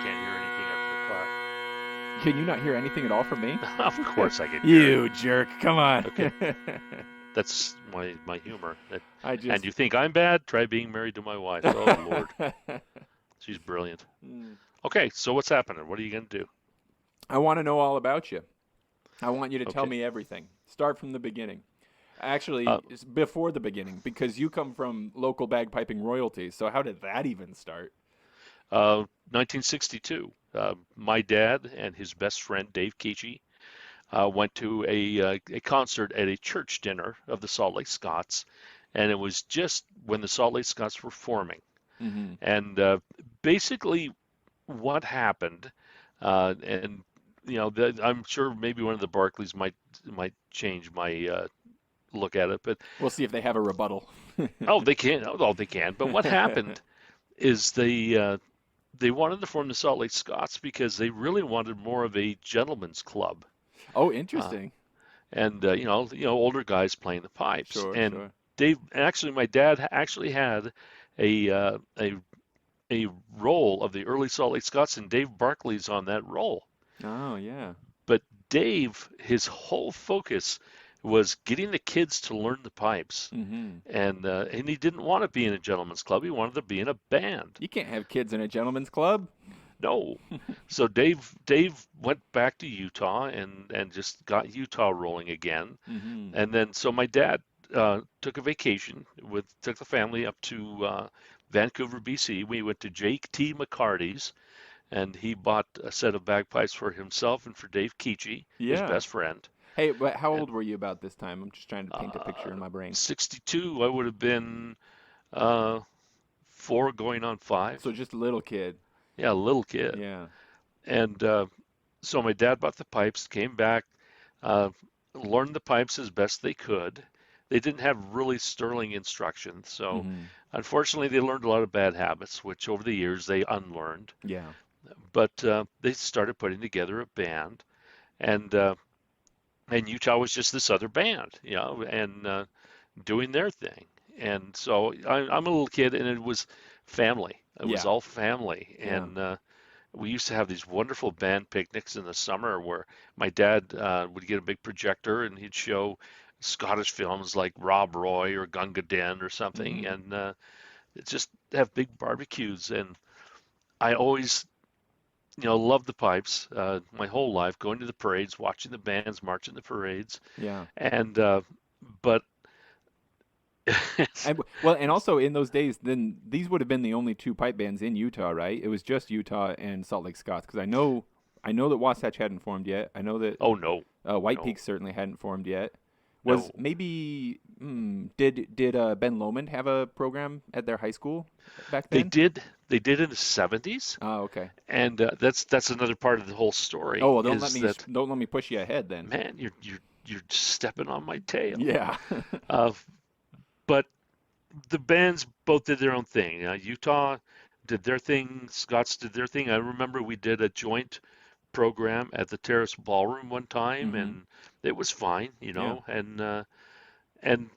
can't hear anything after Can you not hear anything at all from me? the clap. Of course I can hear it. You jerk. Come on. Okay, that's my humor. I And just. you think I'm bad? Try being married to my wife. Oh Lord, she's brilliant. Mm. Okay, so what's happening? What are you gonna do? I want to know all about you. I want you to tell Okay. me everything. Start from the beginning. Actually, Uh, it's before the beginning because you come from local bagpiping royalty. So how did that even start? 1962. My dad and his best friend Dave Keachy went to a concert at a church dinner of the Salt Lake Scots, and it was just when the Salt Lake Scots were forming. Mm-hmm. And basically, what happened, and I'm sure maybe one of the Barclays might change my look at it, but We'll see if they have a rebuttal. oh, they can, oh, they can. But what happened is they wanted to form the Salt Lake Scots because they really wanted more of a gentleman's club. Oh, Uh, interesting. and older guys playing the pipes. Sure, And sure. actually, my dad actually had a uh, a a role of the early Salt Lake Scots, and Dave Barkley's on that role. Oh, yeah. But Dave, his whole focus was getting the kids to learn the pipes, Mm-hmm. and he didn't want to be in a gentleman's club. He wanted to be in a band. You can't have kids in a gentleman's club. No. So Dave went back to Utah and just got Utah rolling again. Mm-hmm. And then so my dad took a vacation took the family up to Vancouver, BC. We went to Jake T. McCarty's, and he bought a set of bagpipes for himself and for Dave Keachy, his Yeah. best friend. Hey, but how And old were you about this time? I'm just trying to paint a picture in my brain. 62, I would have been uh, 4 going on 5. So just a little kid. Yeah, a little kid. Yeah. And so my dad bought the pipes, came back, uh, learned the pipes as best they could. They didn't have really sterling instruction, so Mm-hmm. unfortunately they learned a lot of bad habits, which over the years they unlearned. Yeah. But they started putting together a band, and Utah was just this other band, and doing their thing. And so I'm a little kid, and it was family. It was Yeah. all family, Yeah. and we used to have these wonderful band picnics in the summer where my dad would get a big projector and he'd show Scottish films like Rob Roy or Gunga Din or something, Mm-hmm. and just have big barbecues. And I always, loved the pipes my whole life, going to the parades, watching the bands march in the parades, Yeah. and but Well, and also in those days, then these would have been the only two pipe bands in Utah, right? It was just Utah and Salt Lake Scots, because I know that Wasatch hadn't formed yet. I know that oh no, White no, Peaks certainly hadn't formed yet. Was no. maybe did Ben Lomond have a program at their high school back They then? did. They did in the 70s, Oh, okay. and that's another part of the whole story Oh well, is that, don't let me push you ahead then. man, you're stepping on my tail. Yeah. Uh, but the bands both did their own thing. Utah did their thing. Scots did their thing. I remember we did a joint program at the Terrace Ballroom one time, Mm-hmm. and it was fine, Yeah. and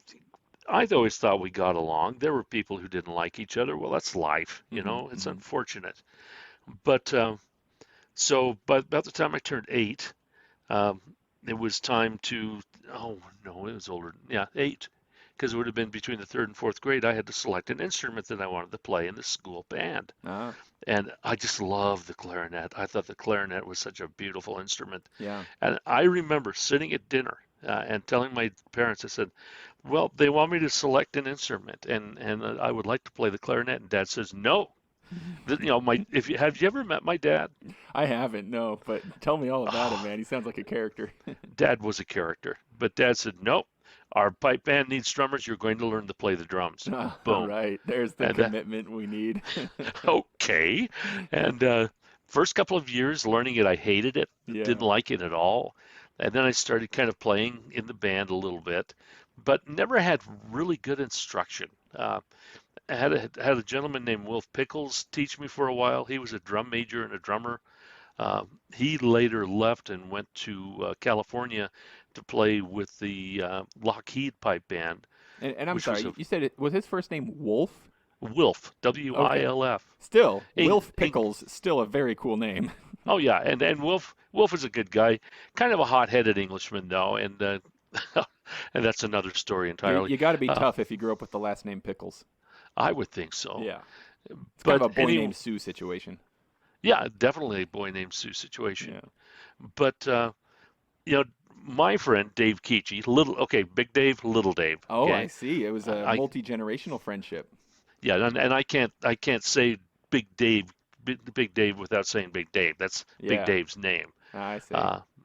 I always thought we got along. There were people who didn't like each other. Well, that's life, Mm-hmm. It's Mm-hmm. unfortunate. But but about the time I turned 8, um, it was time to. Oh no, it was older. Yeah, 8, because it would have been between the third and fourth grade. I had to select an instrument that I wanted to play in the school band, Ah, and I just loved the clarinet. I thought the clarinet was such a beautiful instrument, yeah. and I remember sitting at dinner and telling my parents. I said, "Well, they want me to select an instrument, and I would like to play the clarinet." And Dad says, "No." My if you have you ever met my dad? I haven't, no, but tell me all about him, man. He sounds like a character. Dad was a character, but Dad said, "Nope, our pipe band needs drummers. You're going to learn to play the drums." All Boom. right, there's the And commitment we need. okay. And first couple of years learning it, I hated it, didn't Yeah. like it at all. And then I started kind of playing in the band a little bit, but never had really good instruction. I had a gentleman named Wolf Pickles teach me for a while. He was a drum major and a drummer. He later left and went to California to play with the Lockheed Pipe Band, And I'm which was sorry, a you said it was his first name Wolf? Wilf, Okay. Wilf. Still, Eng, Wilf Eng, Pickles, still a very cool name. oh yeah, and Wilf is a good guy, kind of a hot-headed Englishman though, and and that's another story You entirely. you got to be Uh, tough if you grew up with the last name Pickles. I would think so, Yeah. It's kind of but a boy any named Sue situation. yeah, definitely a boy named Sue situation. Yeah. But you know, my friend Dave Keachy, Big Dave, Little Dave, Oh, I okay, see. It was a I multi-generational friendship. yeah, and I can't say Big Dave without saying Big Dave. That's Big Yeah, Dave's name. I see.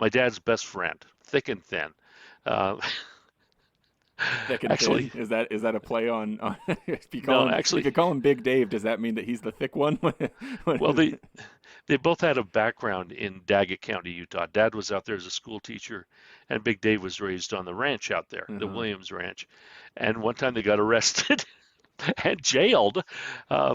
My dad's best friend, thick and thin. Uh, Thick and actually, thin. Is that a play on if you call no, him if actually, you call him Big Dave, does that mean that he's the thick one? What well, is they both had a background in Daggett County, Utah. Dad was out there as a school teacher, and Big Dave was raised on the ranch out there, the uh-huh. Williams Ranch. And one time they got arrested and jailed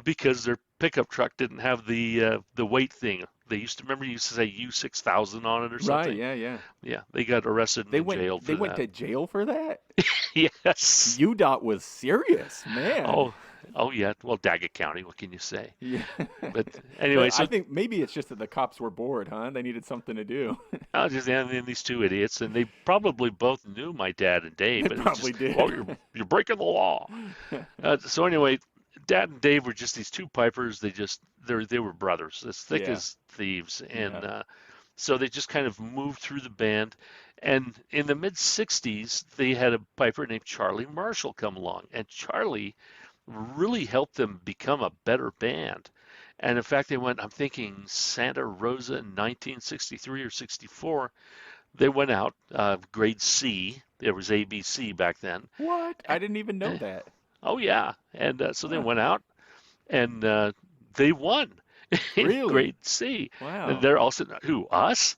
because their pickup truck didn't have the weight thing. They used to say U6000 on it or Right, something. yeah, yeah. Yeah, they got arrested and They then went jailed they for went that. to jail for that? Yes. UDOT was serious, man. Oh, oh yeah. Well, Daggett County. What can you say? Yeah. But anyway, I so think maybe it's just that the cops were bored, huh? They needed something to do. and these two idiots, and they probably both knew my dad and Dave, They but it was probably just, oh, did. you're breaking the law. So anyway, Dad and Dave were just these two pipers. They were brothers, as thick Yeah, as thieves, and yeah. so they just kind of moved through the band. And in the mid '60s, they had a piper named Charlie Marshall come along, and Charlie really helped them become a better band. And in fact, I'm thinking Santa Rosa in 1963 or 64, they went out, grade C. There was ABC back then. What? I didn't even know Eh, that. Oh, yeah. And so they Huh. went out and they won in Really? grade C. And Wow. they're also, who, us?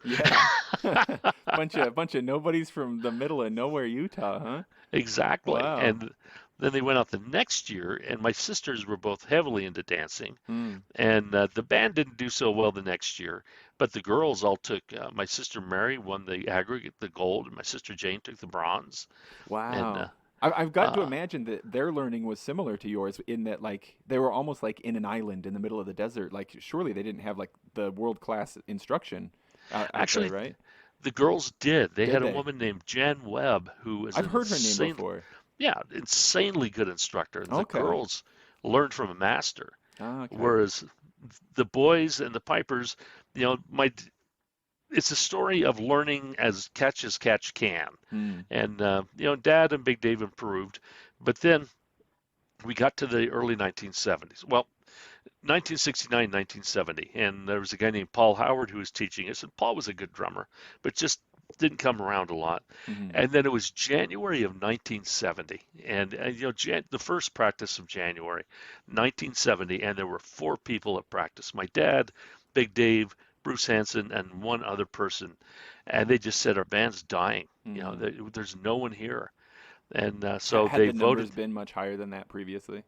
Yeah. Bunch of nobodies from the middle of nowhere, Utah, huh? Exactly. Wow. And then they went out the next year, and my sisters were both heavily into dancing. Hmm. And the band didn't do so well the next year, but the girls all took. My sister Mary won the aggregate, the gold, and my sister Jane took the bronze. And Wow. I've got to uh, imagine that their learning was similar to yours in that like they were almost like in an island in the middle of the desert. Like surely they didn't have like the world class instruction out there, actually, right? the girls did. They Did had a they? woman named Jan Webb who was I've an heard her name insane, before. yeah, insanely good instructor. The Okay. girls learned from a master, Ah, okay. whereas the boys and the pipers, you know, my it's a story of learning as catch can. Hmm. And Dad and Big Dave improved, but then we got to the early 1970s. Well, 1969, 1970, and there was a guy named Paul Howard who was teaching us, and Paul was a good drummer, but just didn't come around a lot. Hmm. And then it was January of 1970, and the first practice of January 1970, and there were four people at practice: my dad, Big Dave, Bruce Hanson, and one other person, and they just said our band's dying. Hmm. There's no one here, and so Had they the voted. numbers been much higher than that previously?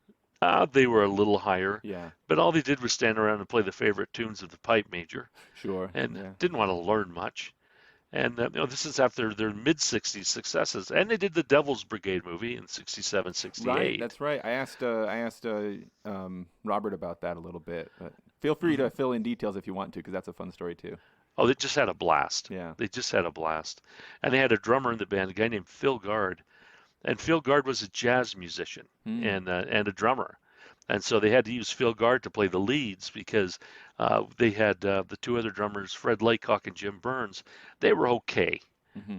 They were a little higher, Yeah. but all they did was stand around and play the favorite tunes of the pipe major, Sure. and Yeah. didn't want to learn much. And this is after their mid '60s successes, and they did the Devil's Brigade movie in '67, Right, '68. that's right. I asked Robert about that a little bit, but feel free Hmm. to fill in details if you want to, because that's a fun story too. Oh, they just had a blast. Yeah. They just had a blast, and they had a drummer in the band, a guy named Phil Gard, and Phil Gard was a jazz musician Hmm. and a drummer. And so they had to use Phil Gard to play the leads because they had the two other drummers, Fred Laycock and Jim Burns. They were okay. Hmm.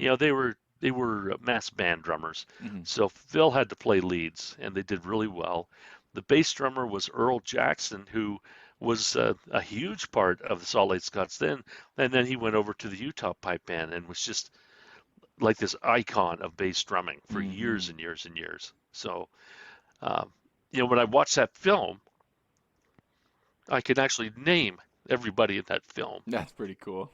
They were mass band drummers. Hmm. So Phil had to play leads, and they did really well. The bass drummer was Earl Jackson, who was a huge part of the Salt Lake Scots then, and then he went over to the Utah Pipeband and was just like this icon of bass drumming for years Hmm. and years and years. So, uh, when I watched that film, I can actually name everybody in that film. That's pretty cool.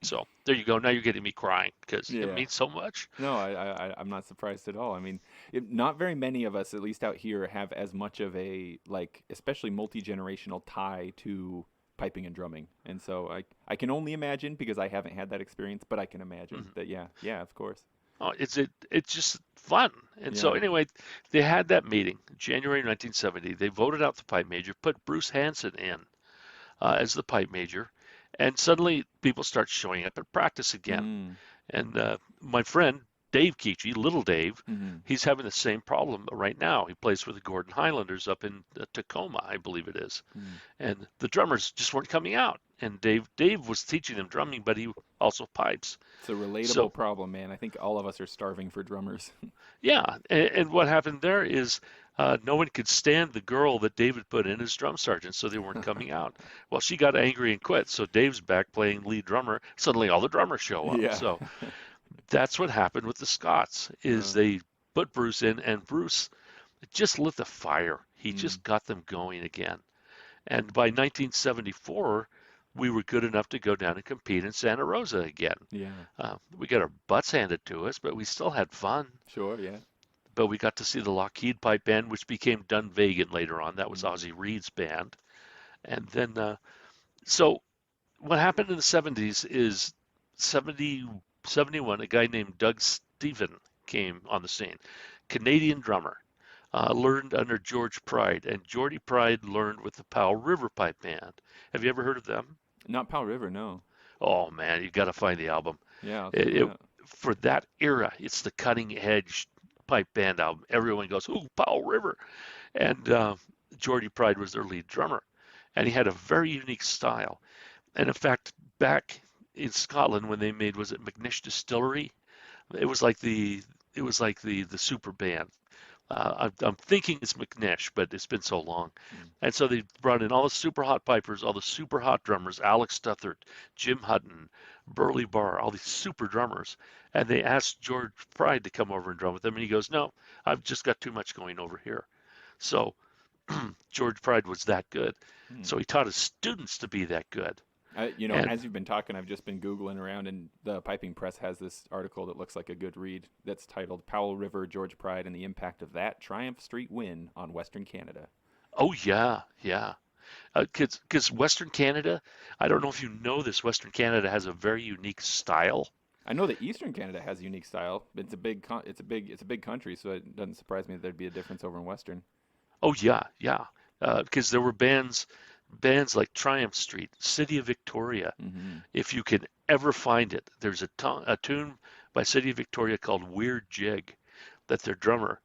So there you go. Now you're getting me crying because it Yeah. means so much. No, I'm not surprised at all. I mean, not very many of us, at least out here, have as much of a like, especially multi-generational tie to piping and drumming. And so I can only imagine because I haven't had that experience, but I can imagine Mhm. that. Yeah, yeah, of course. Oh, it's just fun. And so Yeah. anyway, they had that meeting, January 1970. They voted out the pipe major, put Bruce Hansen in as the pipe major, and suddenly people start showing up at practice again. Mm. And my friend Dave Keachie, Little Dave, Mm-hmm. he's having the same problem right now. He plays for the Gordon Highlanders up in Tacoma, I believe it is. Mm. And the drummers just weren't coming out. And Dave was teaching them drumming, but he also pipes. It's a So relatable problem, man. I think all of us are starving for drummers. yeah, and what happened there is no one could stand the girl that David put in as drum sergeant, so they weren't coming out. Well, she got angry and quit. So Dave's back playing lead drummer. Suddenly, all the drummers show up. Yeah. So that's what happened with the Scots. Is Uh, they put Bruce in, and Bruce just lit the fire. He mm. just got them going again. And by 1974, we were good enough to go down and compete in Santa Rosa again. Yeah. We got our butts handed to us, but we still had fun. Sure. Yeah. But we got to see the Lockheed Pipeband, which became Dunvegan later on. That was Mm. Ozzie Reed's band. And then, so what happened in the 70s is 70, 71, a guy named Doug Stephen came on the scene, Canadian drummer, learned under George Pride, and Geordie Pride learned with the Powell River Pipe Band. Have you ever heard of them? Not Powell River, no. Oh man, you got to find the album. Yeah, I'll check It, it it out. for that era, it's the cutting edge pipe band album. Everyone goes, "Ooh, Powell River," and Geordie Pride was their lead drummer, and he had a very unique style. And in fact, back in Scotland when they made was it McNish Distillery? It was like the super band. I'm thinking it's McNish, but it's been so long. Mm. And so they brought in all the super hot pipers, all the super hot drummers, Alex Stuthert, Jim Hutton, Burley Barr, all these super drummers. And they asked George Pride to come over and drum with them. And he goes, "No, I've just got too much going over here." So George Pride was that good. Mm. So he taught his students to be that good. And As you've been talking, I've just been Googling around, and the Piping Press has this article that looks like a good read that's titled Powell River, George Pride, and the Impact of That Triumph Street Win on Western Canada. oh, yeah, yeah. Because Western Canada, I don't know if you know this, Western Canada has a very unique style. I know that Eastern Canada has a unique style. It's a big country, so it doesn't surprise me that there'd be a difference over in Western. Oh yeah, yeah. Because there were bands like Triumph Street, City of Victoria. Mm-hmm. If you can ever find it, there's a tune by City of Victoria called Weird Jig that their drummer,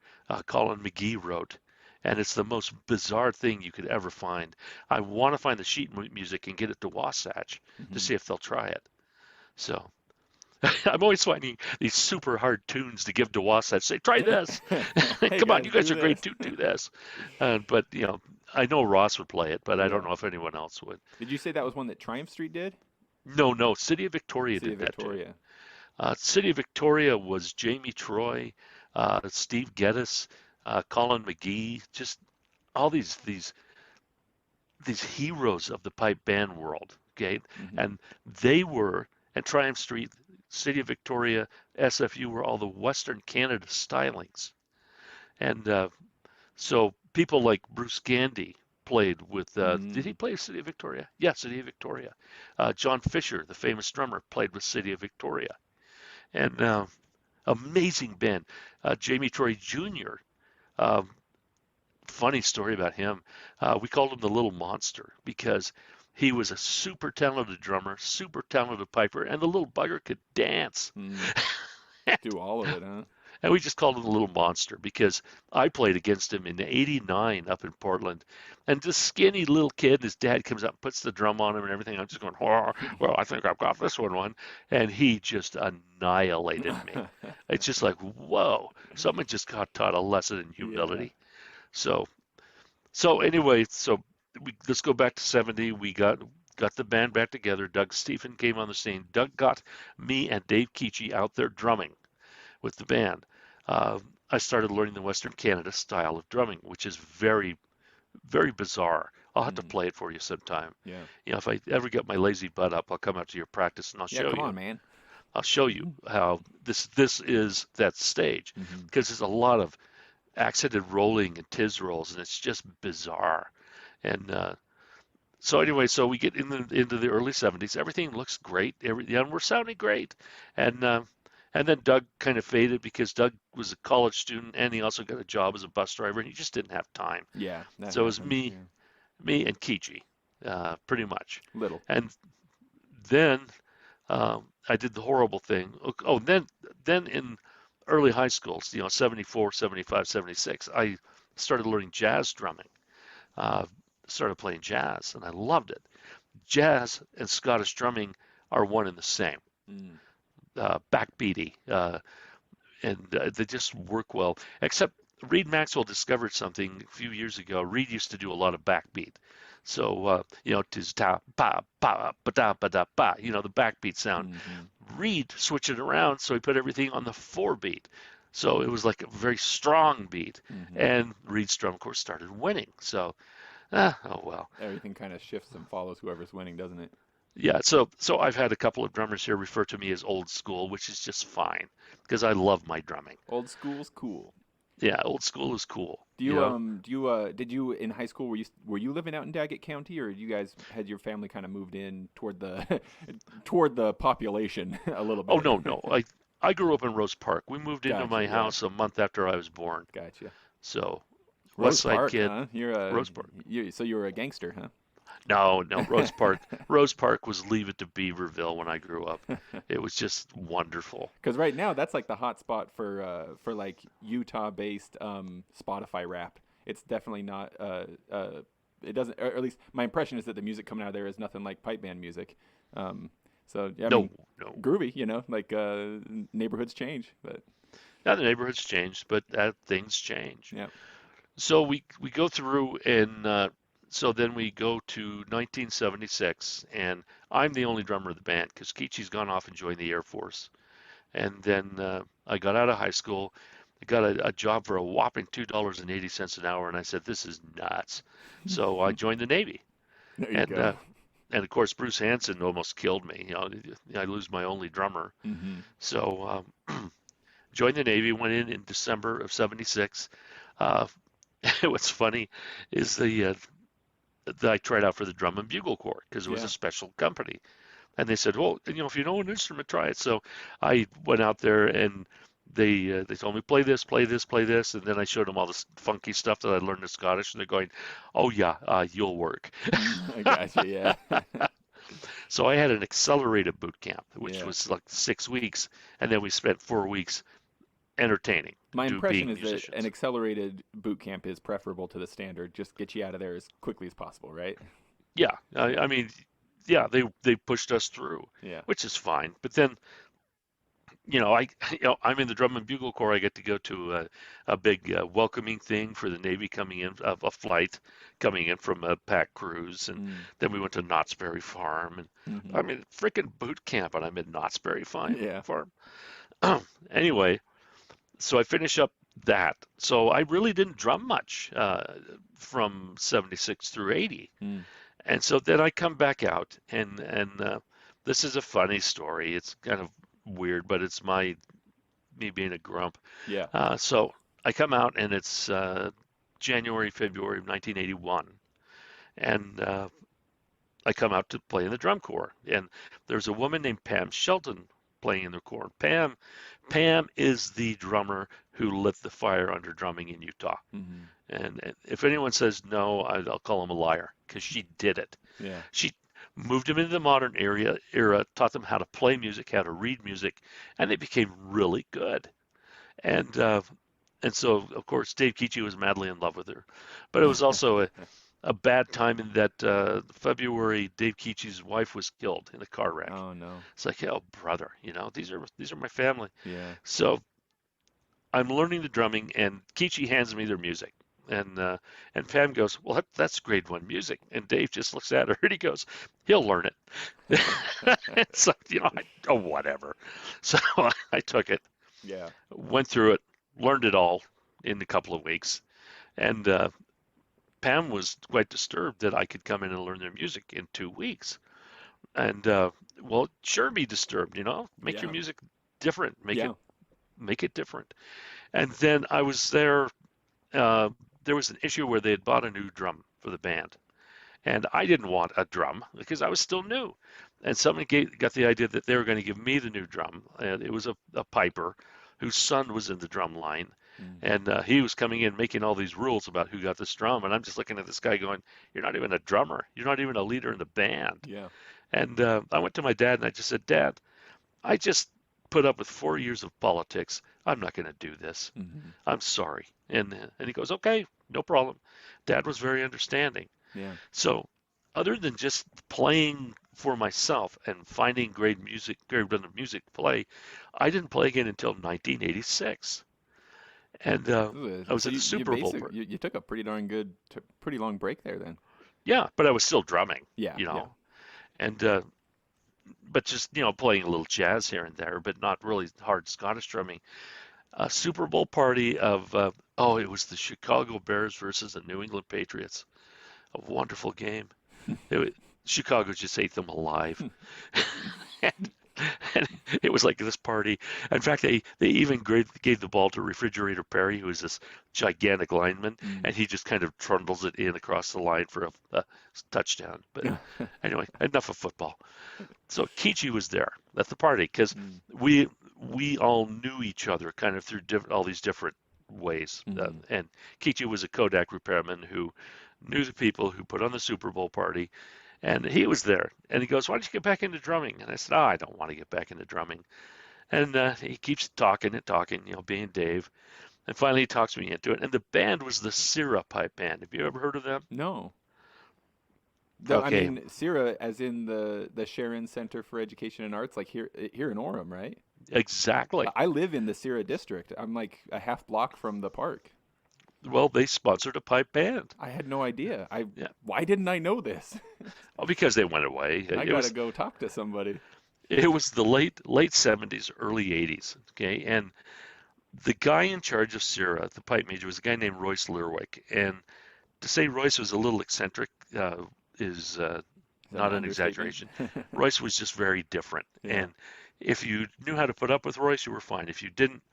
Colin McGee, wrote. And it's the most bizarre thing you could ever find. I want to find the sheet music and get it to Wasatch to Mm-hmm. see if they'll try it. So I'm always finding these super hard tunes to give to Wasatch. Say, try this. Hey Come on, guys, you do guys are this. great too. Do this. But I know Ross would play it, but I don't Yeah. know if anyone else would. Did you say that was one that Triumph Street did? No, no. City of Victoria City did of that tune. Victoria. City of Victoria was Jamie Troy, Steve Geddes, Colin McGee, just all these heroes of the pipe band world. Okay, Mm-hmm. and they were and Triumph Street, City of Victoria, SFU were all the Western Canada stylings, and so people like Bruce Gandy played with. Did he Mm. play City of Victoria? Yeah, City of Victoria. John Fisher, the famous drummer, played with City of Victoria, and amazing band. Jamie Troy Jr. Um, Funny story about him. We called him the Little Monster because he was a super talented drummer, super talented piper, and the little bugger could dance. Mm. Do all of it, huh? And we just called him the Little Monster because I played against him in '89 up in Portland. And this skinny little kid, his dad comes up and puts the drum on him and everything. I'm just going, oh, well, I think I've got this one. And he just annihilated me. It's just like, whoa, someone just got taught a lesson in Yeah. humility. So, so anyway, let's go back to '70. We got the band back together. Doug Stephen came on the scene. Doug got me and Dave Keachie out there drumming with the band. Uh, I started learning the Western Canada style of drumming, which is very, very bizarre. I'll have to Mm. play it for you sometime. Yeah. If I ever get my lazy butt up, I'll come out to your practice and I'll Yeah, show come you. on, man. I'll show you how this is that stage Mm-hmm. because there's a lot of accented rolling and tiz rolls, and it's just bizarre. And so anyway, so we get into the early '70s. Everything looks great. And we're sounding great. And And then Doug kind of faded because Doug was a college student and he also got a job as a bus driver and he just didn't have time. Yeah, that So it was happens. me, Yeah. me and Kichi, pretty much. Little. And then I did the horrible thing. Oh, then in early high schools, 74, 75, 76, I started learning jazz drumming. Uh, Started playing jazz and I loved it. Jazz and Scottish drumming are one and the same. Mm. Backbeaty, and they just work well. Except Reed Maxwell discovered something a few years ago. Reed used to do a lot of backbeat. So, tis ta pa pa ba da ba da ba, the backbeat sound. Mm-hmm. Reed switched it around, so he put everything on the four beat. So it was like a very strong beat. Mm-hmm. And Reed's drum course started winning. So, oh well. Everything kind of shifts and follows whoever's winning, doesn't it? Yeah, so I've had a couple of drummers here refer to me as old school, which is just fine because I love my drumming. Old school's cool. Yeah, old school is cool, Did you in high school were you living out in Daggett County, or you guys had your family kind of moved in toward the toward the population a little Oh bit? no, no. I grew up in Rose Park. We moved into Gotcha, my yeah. house a month after I was born. Gotcha. So, West Rose Side Park, kid, huh? Rose Park. You were a gangster, No, no, Rose Park. Rose Park was Leave It to Beaverville when I grew up. huh? It was just wonderful. Because right now that's like the hot spot for like Utah-based Spotify rap. It's definitely not it doesn't, or at least my impression is that the music coming out of there is nothing like pipe band music. Um, so yeah, I No, mean, no. groovy, like neighborhoods change, but Now the neighborhood's changed, but things change. yeah. So we go through and so then we go to 1976, and I'm the only drummer of the band because Kichi's gone off and joined the Air Force. And then I got out of high school. I got a job for a whopping $2.80 an hour, and I said, "This is nuts." So I joined the Navy, There you and go. of course Bruce Hansen almost killed me. I lose my only drummer. Hmm. So joined the Navy. Went in December of '76. Uh, what's funny is that I tried out for the Drum and Bugle Corps because it was a Yeah. special company. And they said, well, if you know an instrument, try it. So I went out there and they told me play this, play this, play this, and then I showed them all this funky stuff that I learned in Scottish, and they're going, "Oh yeah, you'll work." I gotcha. Yeah. So I had an accelerated boot camp, which Yeah. was like 6 weeks, and then we spent 4 weeks entertaining, My impression being is that an musicians. accelerated boot camp is preferable to the standard. Just get you out of there as quickly as possible, right? Yeah, I mean, yeah, they pushed us through, Yeah. which is fine. But then I, I'm in the Drum and Bugle Corps. I get to go to a big welcoming thing for the Navy coming in, a flight coming in from a pack cruise, and Mm. then we went to Knott's Berry Farm, and Hmm. I mean, freaking boot camp, and I'm in Knott's Berry Yeah. Farm. Anyway, so I finish up that. So I really didn't drum much from '76 through '80, Mm. and so then I come back out, and this is a funny story. It's kind of weird, but it's me being a grump. Yeah. So I come out, and it's January, February of 1981, and I come out to play in the drum corps, and there's a woman named Pam Shelton playing in the corps. Pam is the drummer who lit the fire under drumming in Utah. Hmm. And if anyone says no, I'll call them a liar because she did it. Yeah. She moved them into the modern era, taught them how to play music, how to read music, and they became really good. And and so of course Dave Keachie was madly in love with her, but it was also a bad time in that February Dave Keachie's wife was killed in a car wreck. Oh no. It's like, oh brother, these are my family. Yeah. So I'm learning the drumming, and Keachie hands me their music. And Pam goes, well, that's grade one music. And Dave just looks at her and he goes, he'll learn it. So, oh, whatever. So I took it, Yeah. went through it, learned it all in a couple of weeks. And Pam was quite disturbed that I could come in and learn their music in 2 weeks. And well, sure, be disturbed, make your Yeah. music different, Yeah. make it different. And then I was there. Uh, there was an issue where they had bought a new drum for the band, And I didn't want a drum because I was still new. And somebody got the idea that they were going to give me the new drum. And it was a piper whose son was in the drum line. Mm. And he was coming in making all these rules about who got this drum. And I'm just looking at this guy going, "You're not even a drummer. You're not even a leader in the band." Yeah. And I went to my dad and I just said, "Dad, I just put up with 4 years of politics. I'm not going to do this. Hmm. I'm sorry." And he goes, "Okay, no problem." Dad was very understanding. Yeah. So, other than just playing for myself and finding great rhythm music to play, I didn't play again until 1986. And I was So at the you Super Bowl. you took a pretty darn good, pretty long break there then. Yeah, but I was still drumming, Yeah. you Yeah. know, and but just playing a little jazz here and there, but not really hard Scottish drumming. A Super Bowl party of it was the Chicago Bears versus the New England Patriots. A wonderful game. It, Chicago just ate them alive. and, and it was like this party. In fact, they even gave the ball to Refrigerator Perry, who is this gigantic lineman, Mm. and he just kind of trundles it in across the line for a touchdown. But anyway, enough of football. So Kichi was there at the party because Mm. we we all knew each other kind of through all these different ways. Hmm. And Kichi was a Kodak repairman who knew the people who put on the Super Bowl party, and he was there. And he goes, "Why don't you get back into drumming?" And I said, "Oh, I don't want to get back into drumming." And he keeps talking and talking, being Dave. And finally, he talks me into it. And the band was the Syrah Pipe Band. Have you ever heard of them? No. I Okay, mean, CIRA, as in the Sharon Center for Education and Arts, like here in Orem, right? exactly. I live in the CIRA district. I'm like a half block from the park. Well, they sponsored a pipe band. I had no idea. Yeah, Why didn't I know this? well, because they went away. I gotta go talk to somebody. It was the late 70s, early 80s. Okay, and the guy in charge of Syrah, the pipe major, was a guy named Royce Lerwick. And to say Royce was a little eccentric is Is that an not an understatement? exaggeration. Royce was just very different. Yeah. And if you knew how to put up with Royce, you were fine. If you didn't,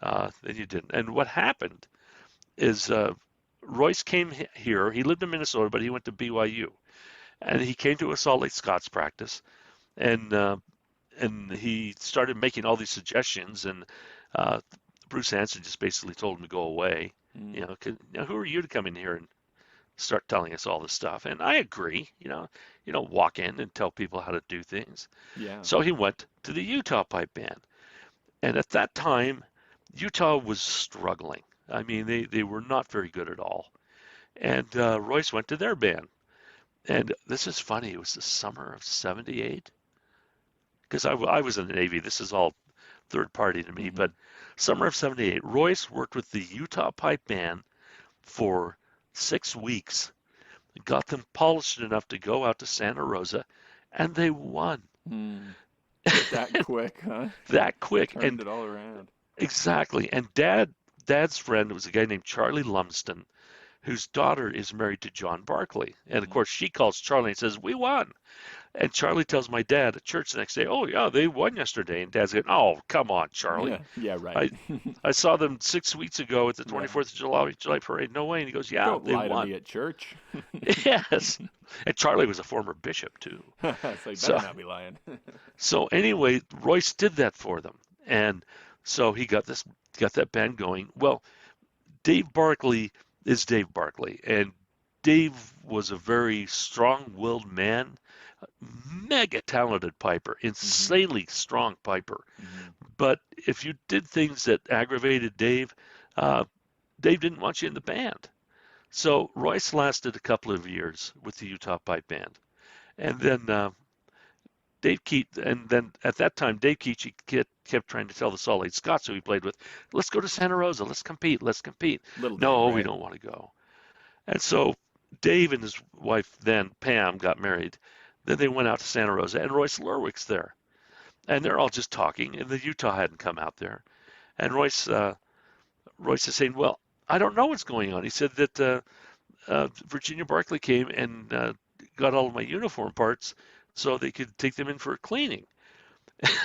then you didn't. And what happened is Royce came here. He lived in Minnesota, but he went to BYU. And he came to a Salt Lake Scots practice. And he started making all these suggestions. And uh, Bruce Hanson just basically told him to go away. Mm. 'Cause, who are you to come in here and start telling us all this stuff? And I agree. You don't walk in and tell people how to do things. Yeah. So he went to the Utah Pipe Band. And at that time, Utah was struggling. I mean, they were not very good at all. And Royce went to their band. And this is funny. It was the summer of '78 because I was in the Navy. This is all third party to me. Hmm. But summer of '78, Royce worked with the Utah Pipe Band for 6 weeks, got them polished enough to go out to Santa Rosa, and they won Mm. That quick, huh? that quick. Turned And it all around. exactly. And Dad's friend was a guy named Charlie Lumsden, whose daughter is married to John Barkley. And of Hmm. course, she calls Charlie and says, "We won." And Charlie tells my dad at church the next day, "Oh, yeah, they won yesterday." And Dad's going, "Oh, come on, Charlie. Yeah. Yeah. Right. I, I saw them 6 weeks ago at the Yeah. 24th of July parade. No way." And he goes, "Yeah, Don't they lie to won." me at church. Yes. And Charlie was a former bishop, too. So you better So, not be lying. so anyway, Royce did that for them. And so he got that band going. Well, Dave Barkley is Dave Barkley, and Dave was a very strong-willed man, mega talented piper, Hmm. insanely strong piper. Hmm. But if you did things that aggravated Dave, uh, Dave didn't want you in the band. So Royce lasted a couple of years with the Utah Pipe Band, and then and then at that time, Dave Keachie kept trying to tell the Salt Lake Scots who he played with, "Let's go to Santa Rosa. Let's compete. Let's compete." Little Dave, No, we right? don't want to go. And so Dave and his wife then, Pam, got married. Then they went out to Santa Rosa, and Royce Lerwick's there. And they're all just talking, and the Utah hadn't come out there. And Royce is saying, "Well, I don't know what's going on." He said that Virginia Barkley came and got all of my uniform parts so they could take them in for cleaning.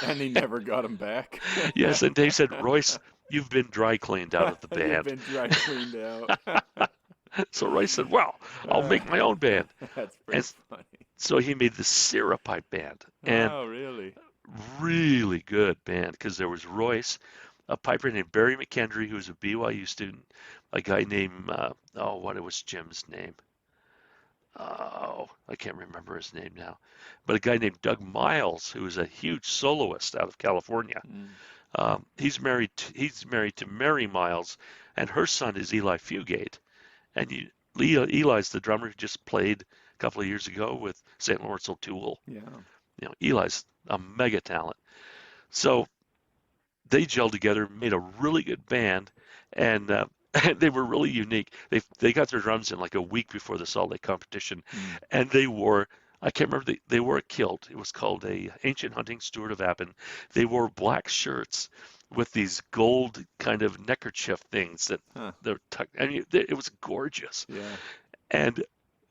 And he never got him back. Yes, and Dave said, "Royce, you've been dry cleaned out of the You've band." been dry cleaned out. So Roy said, well, I'll Uh, make my own band. that's pretty And funny. so he made the Sierra Pipe Band. And Oh, really? really good band because there was Royce, a piper named Barry McKendry, who was a BYU student, a guy named, what was Jim's name? Oh, I can't remember his name now. But a guy named Doug Miles, who is a huge soloist out of California. Mm. He's married to Mary Miles, and her son is Eli Fugate. And Eli's the drummer who just played a couple of years ago with St. Lawrence O'Toole. Yeah. Eli's a mega talent. So they gelled together, made a really good band, and they were really unique. They got their drums in like a week before the Salt Lake competition, Mm. and they wore. I can't remember. They wore a kilt. It was called a Ancient Hunting Steward of Appin. They wore black shirts with these gold kind of neckerchief things that Huh. they're tucked. I mean, it was gorgeous. Yeah. And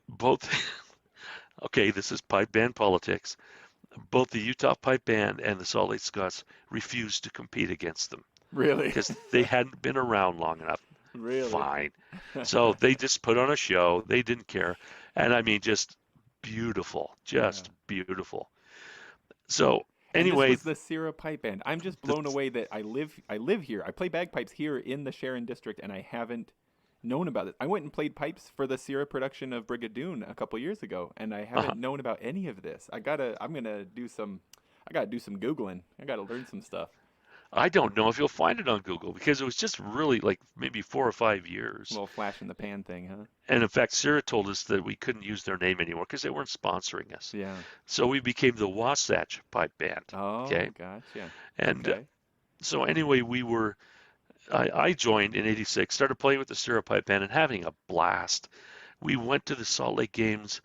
both, okay, this is pipe band politics. Both the Utah Pipe Band and the Salt Lake Scots refused to compete against them Really? because they hadn't been around long enough. Really? Fine. So they just put on a show. They didn't care. And I mean, Yeah. just beautiful. So And this anyway, was the Sierra Pipe Band. I'm just the, blown away that I live here. I play bagpipes here in the Sharon district, and I haven't known about it. I went and played pipes for the Sierra production of Brigadoon a couple years ago, and I uh, haven't known about any of this. I gotta do some Googling. I gotta learn some stuff. I don't know if you'll find it on Google because it was just really like maybe 4 or 5 years. Little flash in the pan thing, huh? And in fact, Sarah told us that we couldn't use their name anymore because they weren't sponsoring us. Yeah. So we became the Wasatch Pipe Band. Oh, Okay. gotcha. And Okay. so anyway, I joined in '86, started playing with the Sierra Pipe Band and having a blast. We went to the Salt Lake games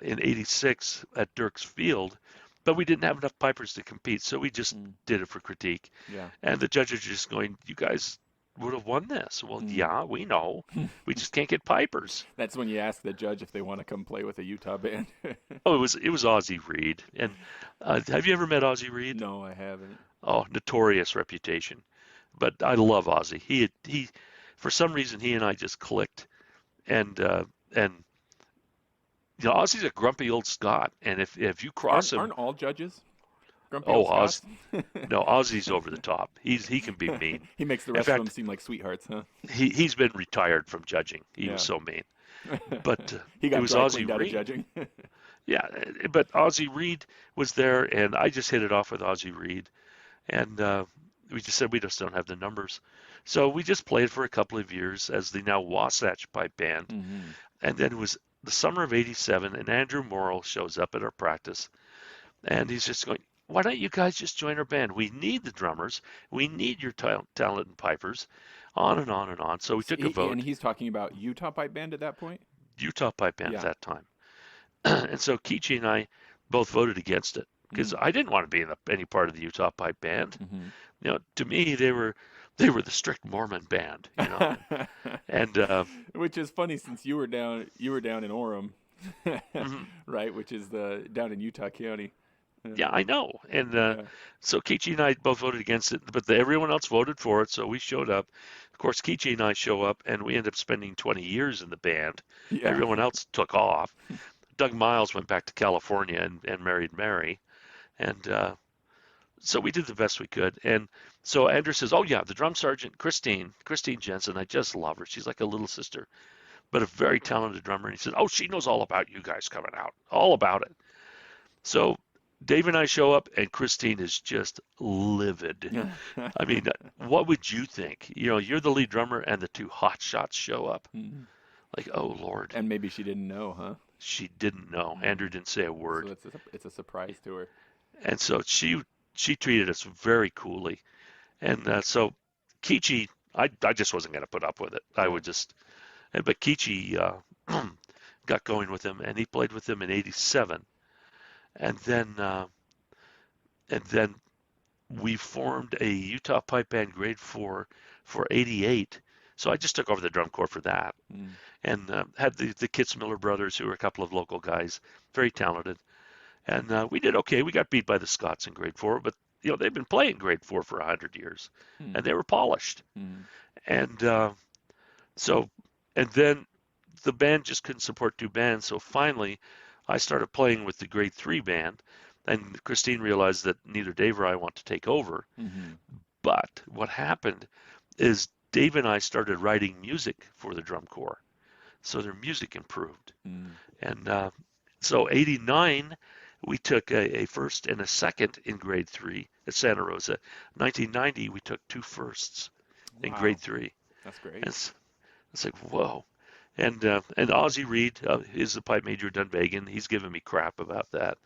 in '86 at Dirks Field, but we didn't have enough pipers to compete, so we just Mm. did it for critique. Yeah. And the judges are just going, "You guys would have won this." Well, Mm. yeah, we know. We just can't get pipers. That's when you ask the judge if they want to come play with a Utah band. Oh, it was Ozzie Reed. And have you ever met Ozzie Reed? No, I haven't. Oh, notorious reputation. But I love Ozzie. He for some reason he and I just clicked. And Ozzie's a grumpy old Scot, and if you cross him, Aren't all judges grumpy oh, old Scots? no, Ozzie's over the top. He can be mean. He makes the In rest of them fact, seem like sweethearts, huh? he's been retired from judging. He was Yeah. so mean. But He it got was dry Ozzie cleaned out of Reed. judging. Yeah, but Ozzie Reed was there, and I just hit it off with Ozzie Reed, and we just said we just don't have the numbers, so we just played for a couple of years as the now Wasatch Pipe Band, Hmm. and then it was the summer of '87, and Andrew Morrill shows up at our practice, and he's just going, "Why don't you guys just join our band? We need the drummers, we need your talent and pipers," on and on and on. So we took a And vote, he's talking about Utah Pipe Band at that point? Utah Pipe Band at Yeah. that time. And so Kichi and I both voted against it because Mm. I didn't want to be in any part of the Utah Pipe Band. Hmm. To me they were the strict Mormon band, and Which is funny since you were down in Orem, mhm, right? Which is down in Utah County. yeah, I know. And Yeah. so Kichi and I both voted against it, but everyone else voted for it, so we showed up. Of course, Kichi and I show up, and we end up spending 20 years in the band. Yeah. Everyone else took off. Doug Miles went back to California and married Mary, and so we did the best we could. And so Andrew says, "Oh yeah, the drum sergeant, Christine Jensen. I just love her. She's like a little sister, but a very talented drummer." And he said, "Oh, she knows all about you guys coming out, all about it." So Dave and I show up, and Christine is just livid. I mean, what would you think? You're the lead drummer, and the two hot shots show up. Mhm. Like, oh Lord, And maybe she didn't know, huh? she didn't know. Andrew didn't say a So word, it's a surprise to her. and so she treated us very coolly. And so Kichi, I just wasn't going to put up with it. I Yeah. would just, but Kichi got going with him, and he played with him in '87, and then we formed a Utah Pipe Band Grade 4 for '88. So I just took over the drum corps for that, Mm. and had the Kitzmiller brothers, who were a couple of local guys, very talented, and we did okay. We got beat by the Scots in Grade 4, but they've been playing Grade 4 for 100 years, Mm. and they were polished. Mm. And so, and then the band just couldn't support two bands, so finally I started playing with the grade 3 band, and Christine realized that neither Dave or I want to take over. Mm-hmm. But what happened is Dave and I started writing music for the drum corps, so their music improved. Mm. And so 89, we took a first and a second in grade 3 at Santa Rosa. 1990, we took two firsts in grade Wow, 3. that's great. And it's like, whoa. And Ozzie Reed is the pipe major at Dunvegan. He's giving me crap about that.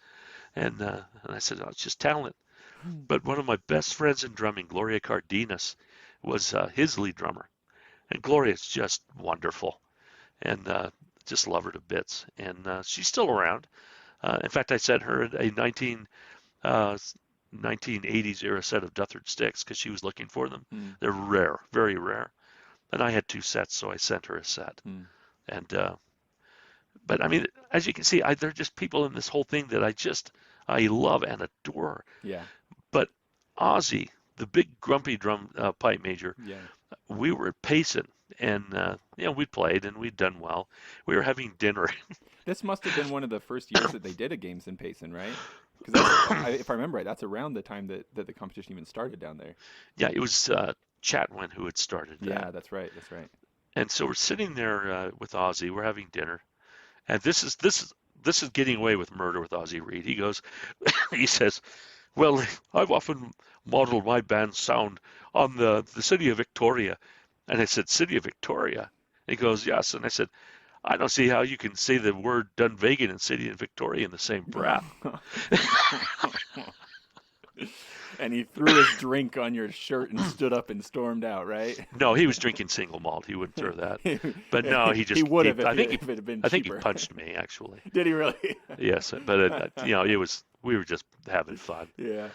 And I said, oh, it's just talent. But one of my best friends in drumming, Gloria Cardenas, was his lead drummer. And Gloria's just wonderful. And just love her to bits. And she's still around. In fact, I sent her a 1980s era set of Duthard sticks because she was looking for them. Mm. They're rare, very rare. And I had two sets, so I sent her a set. Mm. And but I mean, as you can see, they're just people in this whole thing that I love and adore. Yeah, But Ozzy, the big grumpy drum pipe major, yeah. we were at Payson, and we played and we'd done well. We were having dinner. This must have been one of the first years that they did a games in Payson, right? Because if I remember right, that's around the time that the competition even started down there. Yeah, it was Chatwin who had started that. Yeah, that's right. That's right. And so we're sitting there with Ozzy. We're having dinner, and this is getting away with murder with Ozzy Reed. He goes, he says, "Well, I've often modeled my band's sound on the city of Victoria." And I said, "City of Victoria?" And he goes, "Yes." And I said, "I don't see how you can say the word Dunvegan and city of Victoria in the same breath." And he threw his drink on your shirt and stood up and stormed out, right? No, he was drinking single malt. He wouldn't throw that. But no, he would have I think if it had been I think he cheaper. punched me actually. Did he really? Yes, but it was we were just having fun. Yeah.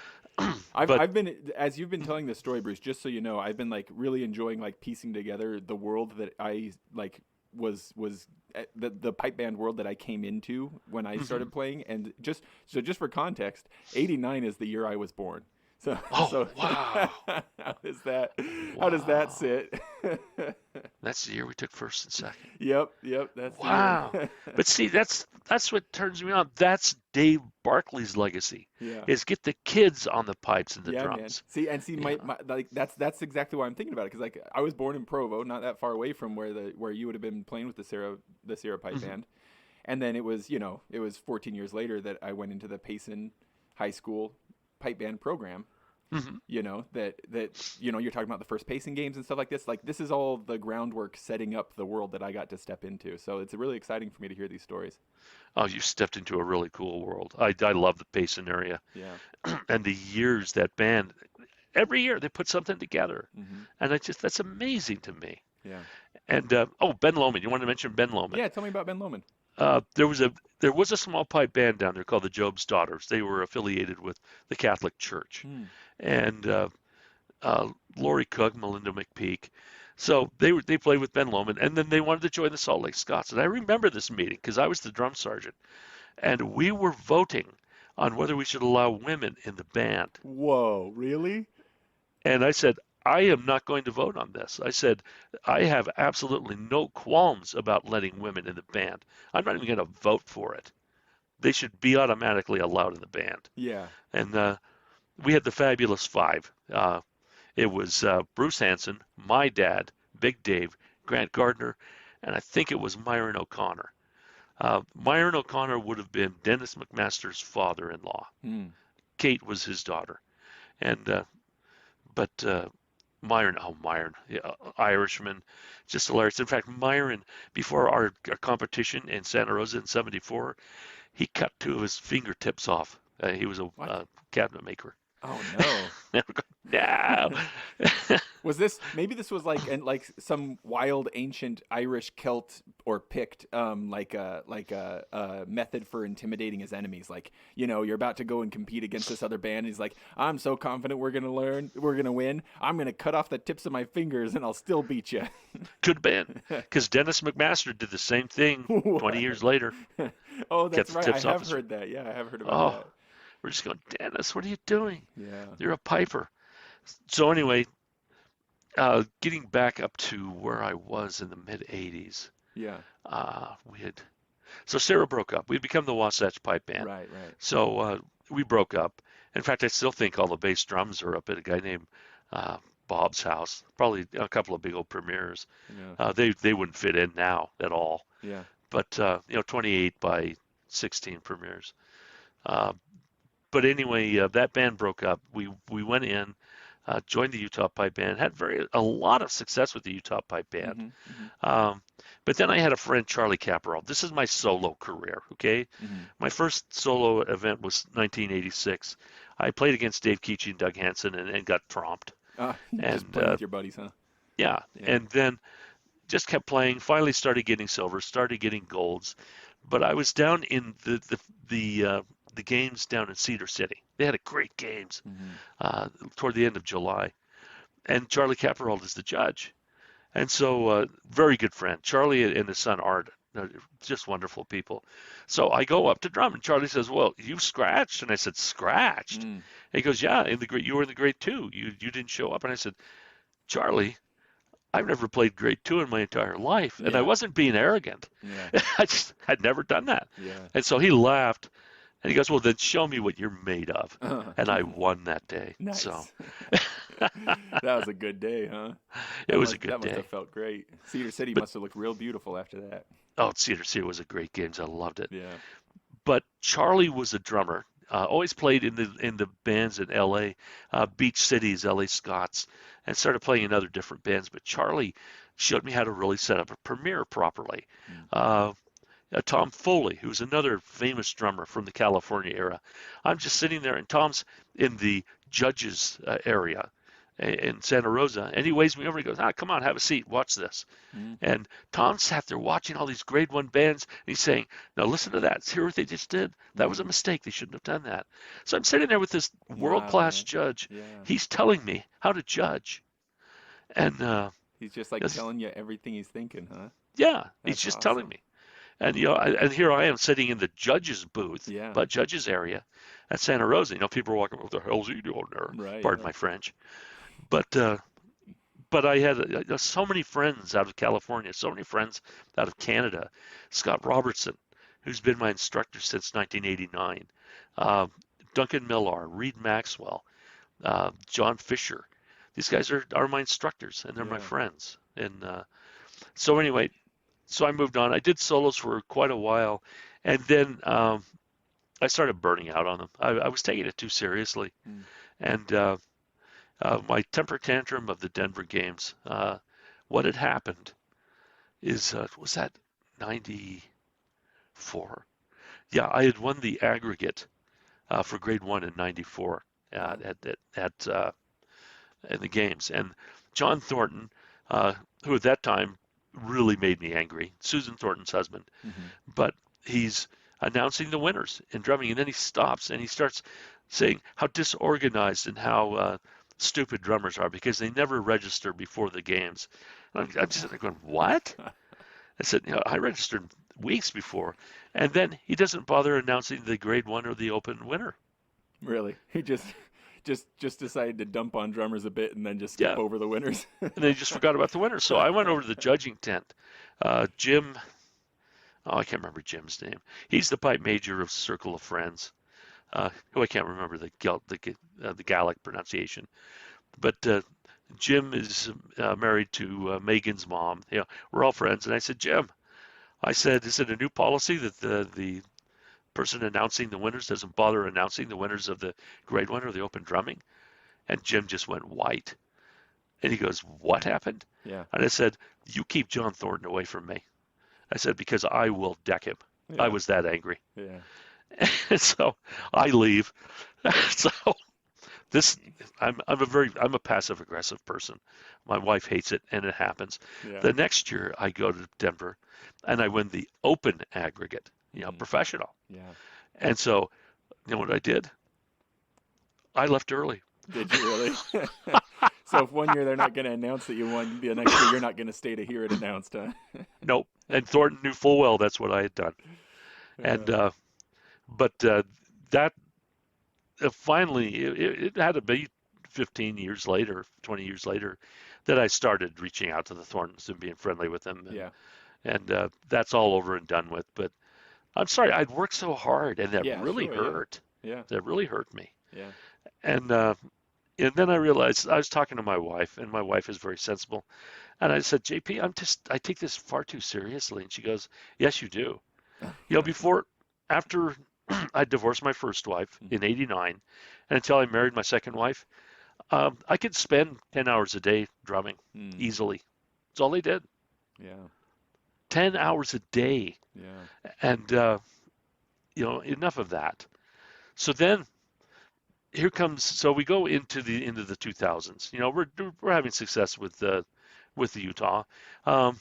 But I've been, as you've been telling this story, Bruce, just so you know, I've been like really enjoying like piecing together the world that I like was the pipe band world that I came into when I started playing. And just for context, 89 is the year I was born. So, wow. how does that sit? That's the year we took first and second. Yep, that's Wow. the year. But see, that's what turns me on. That's Dave Barkley's legacy. Yeah. Is get the kids on the pipes and the Yeah, man. drums. See, my like that's exactly why I'm thinking about it, because like I was born in Provo, not that far away from where you would have been playing with the Sierra Pipe Band, and then it was 14 years later that I went into the Payson High School Pipe Band program. That you're talking about the first Payson games and stuff like this. Like this is all the groundwork setting up the world that I got to step into. So it's really exciting for me to hear these stories. Oh, you stepped into a really cool world. I love the Payson area. Yeah. And the years that band, every year they put something together. Mm-hmm. And that's amazing to me. Yeah. And Ben Lomond, you want to mention Ben Lomond? Yeah, tell me about Ben Lomond. There was a small pipe band down there called the Job's Daughters. They were affiliated with the Catholic Church. And Lori Cook, Melinda McPeak. So they played with Ben Lomond, and then they wanted to join the Salt Lake Scots. And I remember this meeting because I was the drum sergeant, and we were voting on whether we should allow women in the band. Whoa, really? And I said, I am not going to vote on this. I said, I have absolutely no qualms about letting women in the band. I'm not even going to vote for it. They should be automatically allowed in the band. Yeah. And we had the Fabulous Five. It was Bruce Hanson, my dad, Big Dave, Grant Gardner, and I think it was Myron O'Connor. Myron O'Connor would have been Dennis McMaster's father-in-law. Kate was his daughter. And but Myron, yeah, Irishman, just hilarious. In fact, Myron, before our competition in Santa Rosa in '74, he cut two of his fingertips off. He was a cabinet maker. Oh no! No. Maybe this was like some wild ancient Irish Celt or Pict like a method for intimidating his enemies. Like, you're about to go and compete against this other band. And he's like, I'm so confident we're gonna win. I'm gonna cut off the tips of my fingers and I'll still beat you. Could have been, because Dennis McMaster did the same thing 20 years later. Oh, that's right. I have his... heard that. Yeah, I have heard about that. We're just going, Dennis, what are you doing? Yeah. You're a piper. So anyway, getting back up to where I was in the mid-'80s, Yeah. We had so Sarah broke up. We'd become the Wasatch Pipe Band. Right. Right. So we broke up. In fact, I still think all the bass drums are up at a guy named uh, Bob's house. Probably a couple of big old premieres. Yeah. They wouldn't fit in now at all. Yeah. But 28 by 16 premieres. Uh, but anyway, that band broke up. We went in, joined the Utah Pipe Band, had a lot of success with the Utah Pipe Band. Mhm. Mhm. Um, but then I had a friend, Charlie Caparel. This is my solo career, okay? Mhm. My first solo event was 1986. I played against Dave Keachie and Doug Hansen and got tromped. Just And playing with your buddies, huh? yeah, Yeah. and then just kept playing. Finally started getting silver, started getting golds. But I was down in the games down in Cedar City. They had a great games Mhm. uh, toward the end of July, and Charlie Caparel is the judge. And so, very good friend. Charlie and his son Art, just wonderful people. So I go up to drum, and Charlie says, "Well, you scratched?" And I said, "Scratched?" Mm. And he goes, "Yeah, in the grade, you were in the grade two. You didn't show up." And I said, "Charlie, I've never played grade two in my entire life, and I Yeah. wasn't being arrogant. Yeah. I just had never done that." Yeah. And so he laughed, and he goes, "Well, then show me what you're made of." And I won that day. So Nice. That was a good day, huh? it That was a must good that must day. have felt great. Cedar City But must have looked real beautiful after that. oh, Cedar City was a great games. I loved it. Yeah. But Charlie was a drummer. Always played in the bands in L.A., Beach Cities, L.A. Scots, and started playing in other different bands. But Charlie showed me how to really set up a premiere properly. Mm. Uh, Tom Foley, who's another famous drummer from the California era. I'm just sitting there, and Tom's in the judges area in Santa Rosa, and he waves me over. And he goes, "Ah, come on, have a seat, watch this." Mm. And Tom sat there watching all these grade one bands, and he's saying, "Now listen to that. Hear what they just did? That was a Mm. mistake. They shouldn't have done that." So I'm sitting there with this Wow, world-class man. judge. Yeah. He's telling me how to judge, and He's just like yes, telling you everything he's thinking, huh? yeah, he's That's just telling awesome. me. And and here I am sitting in the judges booth, Yeah. but judges area at Santa Rosa. People are walking, "What the hell's he doing there?" Right, Pardon right. my French. But I had so many friends out of California, so many friends out of Canada. Scott Robertson, who's been my instructor since 1989. Uh, Duncan Millar, Reed Maxwell, John Fisher. These guys are my instructors, and they're my Yeah. friends. And so anyway, so I moved on. I did solos for quite a while, and then I started burning out on them. I was taking it too seriously, Mm. and my temper tantrum of the Denver games. What had happened is was that 94? Yeah, I had won the aggregate for grade one in 94 Wow. at in the games, and John Thornton, uh, who at that time really made me angry, Susan Thornton's husband, Mhm. but he's announcing the winners in drumming, and then he stops and he starts saying how disorganized and how stupid drummers are because they never register before the games. And I'm just sitting there going, what? I said, I registered weeks before, and then he doesn't bother announcing the grade one or the open winner. Really? He just decided to dump on drummers a bit and then just skip Yeah, over the winners. and then he just forgot about the winner. So I went over to the judging tent. Jim, oh, I can't remember Jim's name. He's the pipe major of Circle of Friends. Who I can't remember the Gallic pronunciation, but Jim is married to Megan's mom. We're all friends, and I said, Jim, I said, is it a new policy that the person announcing the winners doesn't bother announcing the winners of the grade one or the open drumming? And Jim just went white, and he goes, "What happened?" Yeah. And I said, "You keep John Thornton away from me." I said, because I will deck him. I Yeah. was that angry. Yeah. And so I leave. So this I'm a passive aggressive person. My wife hates it, and it happens. Yeah. The next year I go to Denver and I win the open aggregate, Mhm. professional. Yeah. And so you know what I did? I left early. Did you really? So if one year they're not going to announce that you won, the next year you're not going to stay to hear it announced, huh? Nope. And Thornton knew full well that's what I had done. And Uh, but that finally it had to be 15 years later, 20 years later, that I started reaching out to the Thorntons and being friendly with them. yeah. and that's all over and done with. But I'm sorry, I'd worked so hard, and that Yeah, really sure, yeah. hurt. Yeah. That really hurt me. Yeah. And and then I realized I was talking to my wife, and my wife is very sensible. And I said, JP, I take this far too seriously. And she goes, yes, you do. After I divorced my first wife in Mhm. '89, and until I married my second wife, I could spend 10 hours a day drumming Mm. easily. That's all they did. Yeah. 10 hours a day. Yeah. And, enough of that. So then so we go into the 2000s. We're having success with the Utah. Um,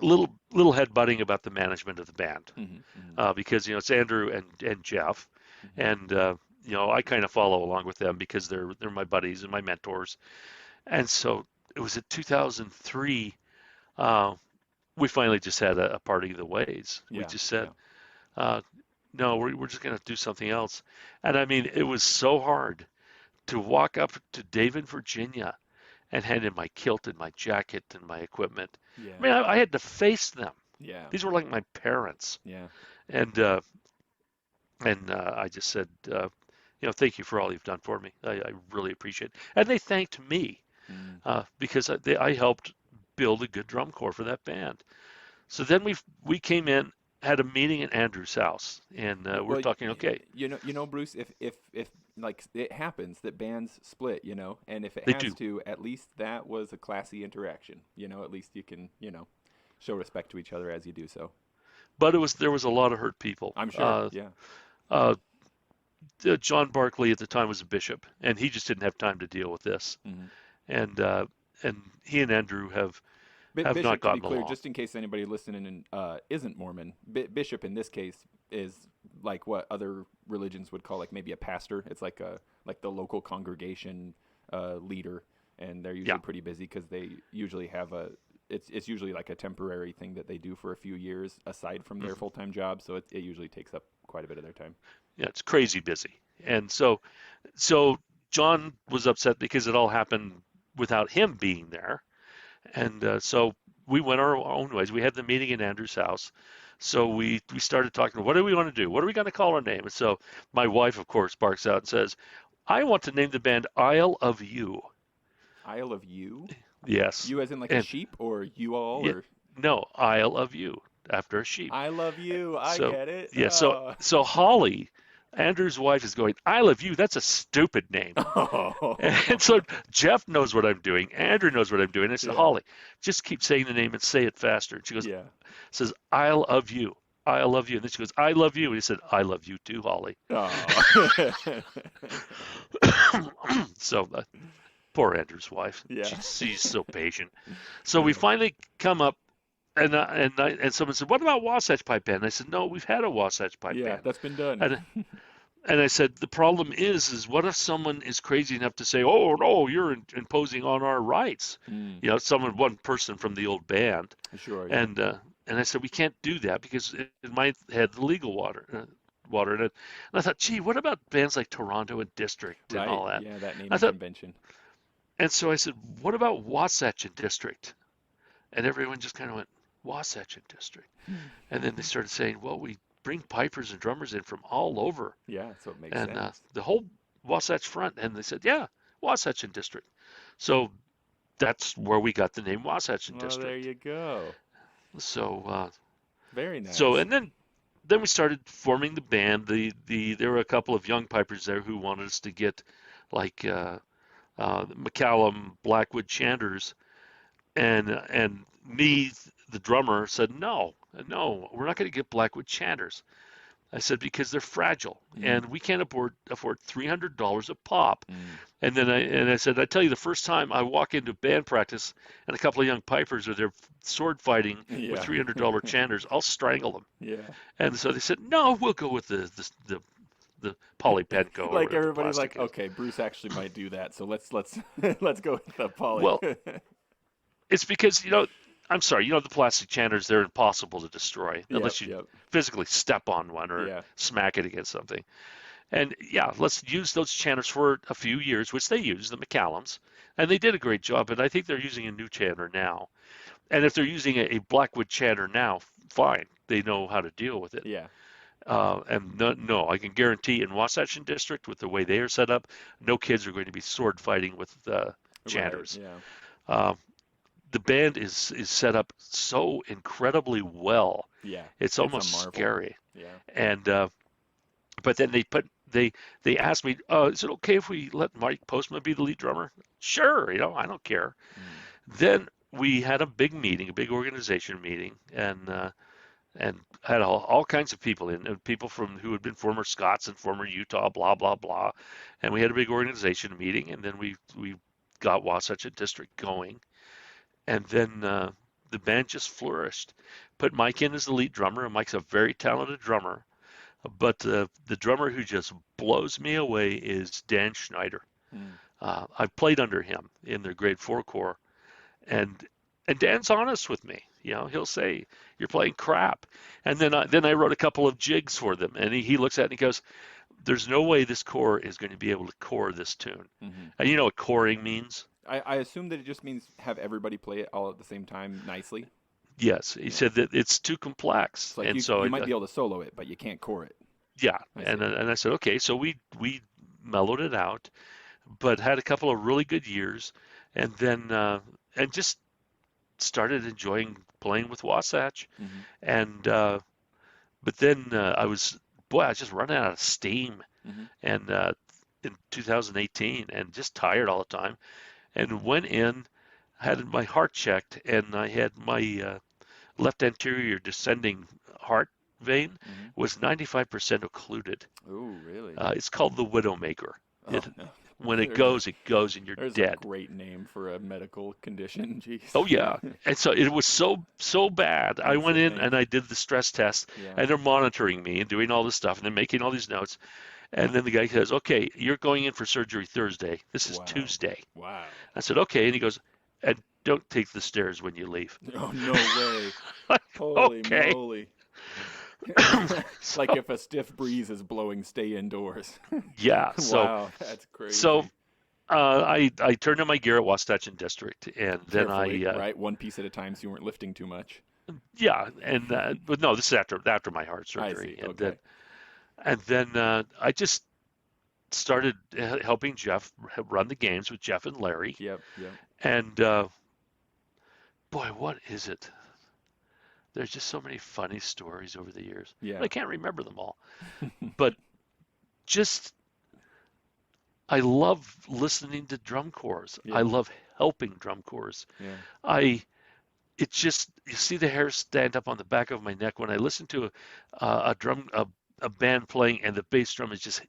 little headbutting about the management of the band, Mhm. Mhm. because it's Andrew and Jeff, Mhm. and I kind of follow along with them because they're my buddies and my mentors. And so it was at 2003. Uh, we finally just had a parting of the ways. We Yeah. just said, Yeah. uh, no, we're just going to do something else. And I mean, it was so hard to walk up to David, Virginia, and hand in my kilt and my jacket and my equipment. I Yeah. mean, I had to face them. Yeah. These were like my parents, Yeah. and I just said, thank you for all you've done for me. I really appreciate it. And they thanked me Mm. because I helped build a good drum corps for that band. So then we came in, had a meeting at Andrew's house, and we're Well, talking. Okay, Bruce, if like it happens that bands split, and if it they has do, to, at least that was a classy interaction. At least you can, show respect to each other as you do so. but there was a lot of hurt people. I'm sure. Yeah. Uh, John Barkley at the time was a bishop, and he just didn't have time to deal with this. Hmm. And he and Andrew have not Bishop, to be gotten clear, along. just in case anybody listening isn't Mormon, bishop in this case is like what other religions would call like maybe a pastor. It's like the local congregation leader, and they're Yeah. usually pretty busy because they usually have it's usually like a temporary thing that they do for a few years aside from their Mhm. full time job. So it usually takes up quite a bit of their time. Yeah, it's crazy busy. And so John was upset because it all happened without him being there. And so we went our own ways. We had the meeting in Andrew's house. So we started talking, what do we want to do? What are we going to call our name? And so my wife, of course, barks out and says, I want to name the band Isle of You. Isle of You, Yes. you as in like a And sheep or you all yeah, or no, Isle of You after a sheep. I love you. I So get it. yeah, so Holly, Andrew's wife, is going, Isle of You, that's a stupid name. And so Oh. Jeff knows what I'm doing. Andrew knows what I'm doing. I said, Yeah. Holly, just keep saying the name and say it faster. And she goes, Yeah. says, Isle of You. I love you. And then she goes, I love you. And he said, I love you too, Holly. Oh. So poor Andrew's wife. Yeah. She's so patient. So we Yeah. finally come up, and someone said, what about Wasatch Pipe Band? And I said, no, we've had a Wasatch Pipe Yeah, Band. that's been done. And And I said, the problem is what if someone is crazy enough to say, oh, no, you're imposing on our rights? Mm. One person from the old band. Sure, yeah. And I said, we can't do that because it might have the legal water in it. And I thought, gee, what about bands like Toronto and District and Right. all that? Yeah, that I naming thought, convention. and so I said, what about Wasatch and District? And everyone just kind of went, Wasatch and District. And then they started saying, well, we bring pipers and drummers in from all over, Yeah, so it makes and sense. the whole Wasatch Front. And they said, yeah, Wasatch and District. So that's where we got the name Wasatch and Well, there District. you go. So Very so nice. and then we started forming the band. There were a couple of young pipers there who wanted us to get like McCallum Blackwood chanters, and me, the drummer, said no, no, we're not going to get Blackwood chanters. I said because they're fragile Mm. and we can't afford $300 a pop. Mm. And I said, I tell you, the first time I walk into band practice and a couple of young pipers are there sword fighting with Yeah. $300 chanters, I'll strangle them. Yeah. And so they said, no, we'll go with the Polypenco or Like whatever the everybody's like, plastic is. okay, Bruce actually might do that, so let's let's go with the poly. Well, it's because I'm sorry, the plastic chanters, they're impossible to destroy Yep, unless you yep. physically step on one or Yeah. smack it against something. And yeah, let's use those chanters for a few years, which they used, the McCallums, and they did a great job. But I think they're using a new chanter now. And if they're using a Blackwood chanter now, fine, they know how to deal with it. Yeah. And no, no, I can guarantee in Wasatch District, with the way they are set up, no kids are going to be sword fighting with Right. chanters. Yeah. Uh, the band is set up so incredibly well, Yeah. it's It's a almost marvel. scary. Yeah. And but then they asked me, is it okay if we let Mike Postma be the lead drummer? Sure, I don't care. Mm. Then we had a big meeting, a big organization meeting, and had all kinds of people in, and people from who had been former Scots and former Utah, blah blah blah, and we had a big organization meeting, and then we got Wasatch District going, and then the band just flourished. Put Mike in as the lead drummer, and Mike's a very talented drummer, but the drummer who just blows me away is Dan Schneider. Mm. I've played under him in their grade 4 corps, and and Dan's honest with me. He'll say you're playing crap, and then I wrote a couple of jigs for them, and he looks at it and he goes, "There's no way this corps is going to be able to core this tune." Mm-hmm. And you know what coring means? I assume that it just means have everybody play it all at the same time nicely. Yes, he Yeah. said that it's too complex, It's like and you so you might be able to solo it, but you can't core it. yeah, I and see. and I said okay, so we mellowed it out, but had a couple of really good years, and then and just started enjoying playing with Wasatch, Mm-hmm. and but then I was just running out of steam, Mm-hmm. and in 2018, and just tired all the time, and went in, had my heart checked, and I had my left anterior descending heart vein Mm-hmm. was 95% occluded. Oh, really? It's called the Widowmaker. Oh It no. When There's a it goes, and you're there's a dead. great name for a medical condition. Jeez. Oh yeah, and so it was so bad. I That's went the in thing. and I did the stress test, Yeah. and they're monitoring me and doing all this stuff, and they're making all these notes. And then the guy says, "Okay, you're going in for surgery Thursday. This is Wow. Tuesday." Wow. I said, "Okay," and he goes, "And don't take the stairs when you leave." Oh, no way. Like, Holy okay. moly. Like So if a stiff breeze is blowing, stay indoors. yeah, Wow, that's so crazy. I turned in my gear at Wasatch District, and then Carefully, right? One piece at a time so you weren't lifting too much. yeah, and but no, this is after my heart I surgery, see. Okay. and then I just started helping Jeff run the games with Jeff and Larry, Yep, yep. and boy, what is it? There's just so many funny stories over the years, but Yeah. I can't remember them all. But just I love listening to drum corps. I Yeah, love helping drum corps. yeah. I It's just you see the hair stand up on the back of my neck when I listen to a band playing and the bass drum is just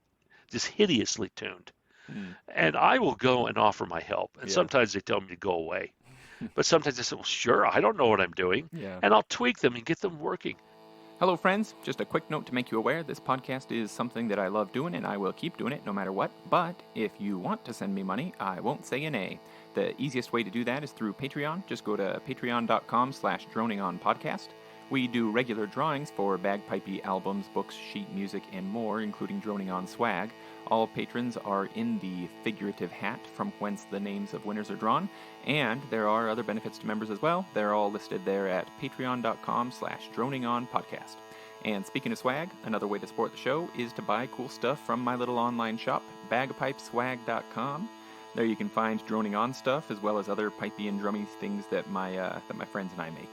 hideously tuned. Mm, And I will go and offer my help. And yeah. sometimes they tell me to go away. But sometimes I say, well, sure, I don't know what I'm doing. Yeah. And I'll tweak them and get them working. Hello, friends. Just a quick note to make you aware this podcast is something that I love doing and I will keep doing it no matter what. But if you want to send me money, I won't say a nay. The easiest way to do that is through Patreon. Just go to patreon.com/DroningOnPodcast. We do regular drawings for bagpipey albums, books, sheet music, and more, including Droning On swag. All patrons are in the figurative hat from whence the names of winners are drawn, and there are other benefits to members as well. They're all listed there at patreon.com/DroningOnPodcast. And speaking of swag, another way to support the show is to buy cool stuff from my little online shop, bagpipeswag.com. There you can find Droning On stuff as well as other pipey and drummy things that my friends and I make.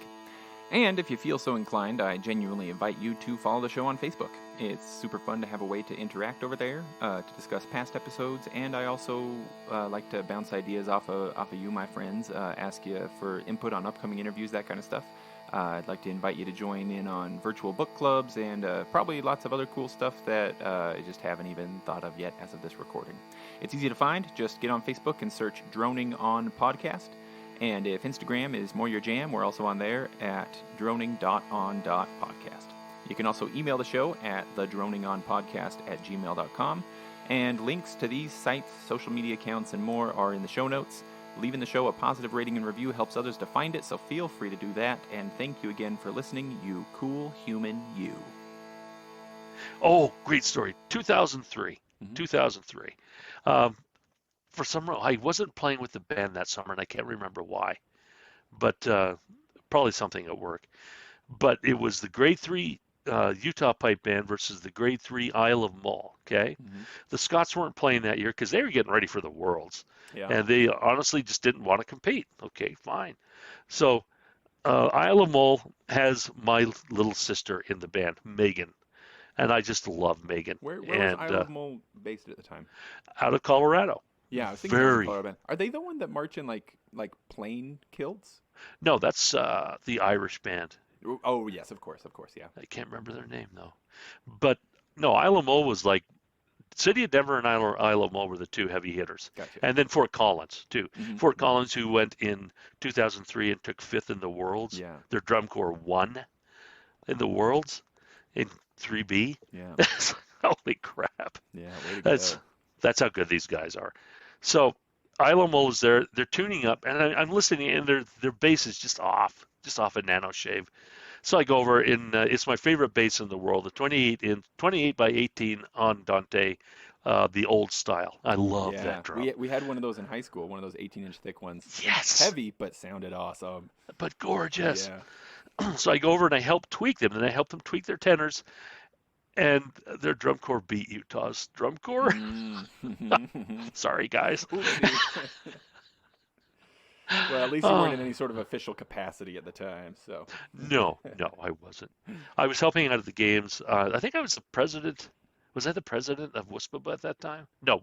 And if you feel so inclined, I genuinely invite you to follow the show on Facebook. It's super fun to have a way to interact over there, to discuss past episodes, and I also like to bounce ideas off of you, my friends, ask you for input on upcoming interviews, that kind of stuff. I'd like to invite you to join in on virtual book clubs and probably lots of other cool stuff that I just haven't even thought of yet as of this recording. It's easy to find. Just get on Facebook and search Droning On Podcast. And if Instagram is more your jam, we're also on there at droning.on.podcast. You can also email the show at thedroningonpodcast@gmail.com. And links to these sites, social media accounts, and more are in the show notes. Leaving the show a positive rating and review helps others to find it, so feel free to do that. And thank you again for listening, you cool human you. Oh, great story. 2003. Mm-hmm. 2003. For some reason, I wasn't playing with the band that summer, and I can't remember why. But probably something at work. But it was the grade 3 Utah Pipeband versus the grade 3 Isle of Mull. Okay, Mm-hmm. the Scots weren't playing that year because they were getting ready for the Worlds, Yeah. and they honestly just didn't want to compete. Okay, fine. So Isle of Mull has my little sister in the band, Megan, and I just love Megan. Where was And Isle of Mull based at the time? out of Colorado, Yeah, I was thinking it was a very. Colorado band. Are they the one that march in like plain kilts? No, that's the Irish band. Oh yes, of course, yeah. I can't remember their name though. But no, Isle of Mull was like City of Denver and Isle of Mull were the two heavy hitters, Gotcha. and then Fort Collins too. Mm-hmm. Fort Collins, who went in 2003 and took fifth in the Worlds. Yeah, Their drum corps won in the Worlds in 3B. yeah, Holy crap! yeah. Way to That's go. that's how good these guys are. So Isle of Mull is there. They're tuning up, and I'm listening, and their bass is just off a nano shave. So I go over in it's my favorite bass in the world, the 28 by 18 on Dante, the old style. I love Yeah, that drum. we had one of those in high school, one of those 18-inch thick ones. Yes, Heavy, but sounded awesome. but gorgeous. Yeah. So I go over and I help tweak them, and I help them tweak their tenors, and their drum corps beat Utah's drum corps. Mm. Sorry, guys. Oopsie. Well, at least you weren't in any sort of official capacity at the time, so. No, I wasn't. I was helping out at the games. I think I was the president. Was I the president of WSPA at that time? No,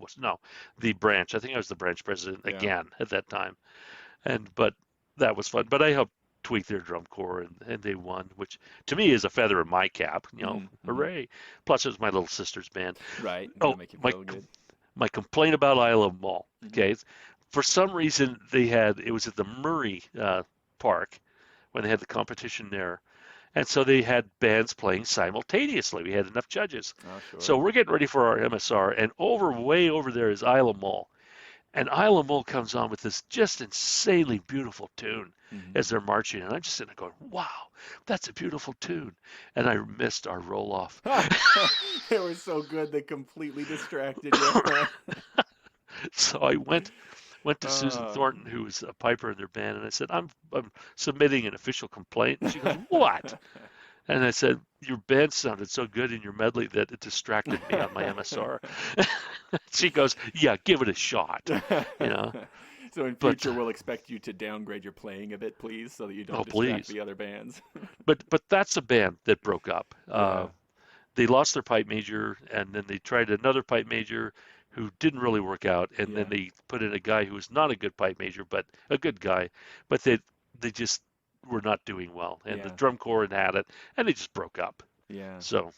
the branch. I think I was the branch president Yeah. again at that time. But that was fun. But I helped tweak their drum corps, and they won, which to me is a feather in my cap. Hooray! Plus, it was my little sister's band. Right. Oh, Gotta make you feel good. my complaint about Isle of Mull. Mhm. Okay, for some reason it was at the Murray Park when they had the competition there, and so they had bands playing simultaneously. We had enough judges, Oh, sure. so we're getting ready for our MSR, and way over there is Isle of Mull, and Isle of Mull comes on with this just insanely beautiful tune Mhm. as they're marching, and I'm just sitting there going, "Wow, that's a beautiful tune," and I missed our roll off. They were so good they completely distracted you. So I went to Susan Thornton, who was a piper in their band, and I said, I'm submitting an official complaint. And she goes, "What?" And I said, "Your band sounded so good in your medley that it distracted me on my MSR." She goes, "Yeah, give it a shot." So in But future, we'll expect you to downgrade your playing a bit, please, so that you don't oh, distract please. the other bands. But that's a band that broke up. Yeah. They lost their pipe major, and then they tried another pipe major who didn't really work out, and then Yeah. they put in a guy who was not a good pipe major, but a good guy, but they just were not doing well, and the Yeah. drum corps had it, and they just broke up. Yeah. So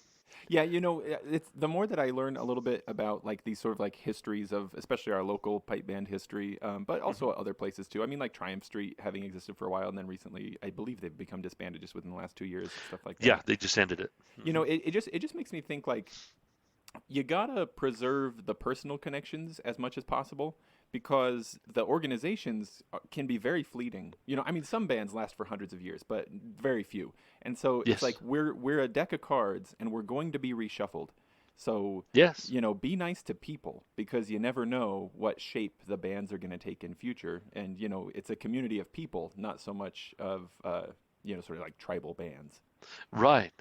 Yeah, it's the more that I learn a little bit about like these sort of like histories of especially our local pipe band history, but also other places too. I mean, like Triumph Street having existed for a while, and then recently, I believe they've become disbanded just within the last 2 years, stuff like that. yeah, they just ended it. It just makes me think like you gotta preserve the personal connections as much as possible because the organizations can be very fleeting. I mean, some bands last for hundreds of years, but very few. And so Yes. it's like we're a deck of cards and we're going to be reshuffled. So Yes. be nice to people because you never know what shape the bands are going to take in future. And it's a community of people, not so much of sort of like tribal bands. Right.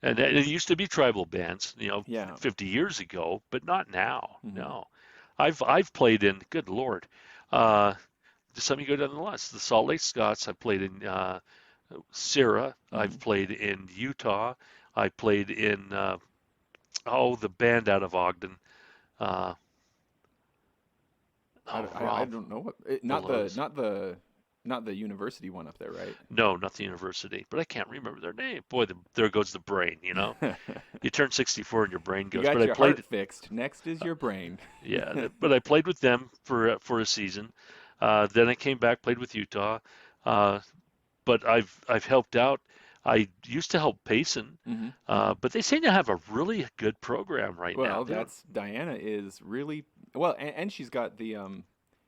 And it used to be tribal bands, Yeah. 50 years ago, but not now. Mhm. No. I've played in, good Lord, just let me go down the list. The Salt Lake Scots, I played in Sierra, I've played in Utah, I played in, the band out of Ogden. I Rob don't know Bellows. not the university one up there, right? No, not the university, but I can't remember their name. Boy, there goes the brain, You turn 64 and your brain You goes. got But your I played, heart fixed. Next is your brain. yeah, but I played with them for a season. Then I came back, played with Utah. But I've helped out. I used to help Payson, Mhm. but they seem to have a really good program right now. Well, that's Diana is really well, and she's got the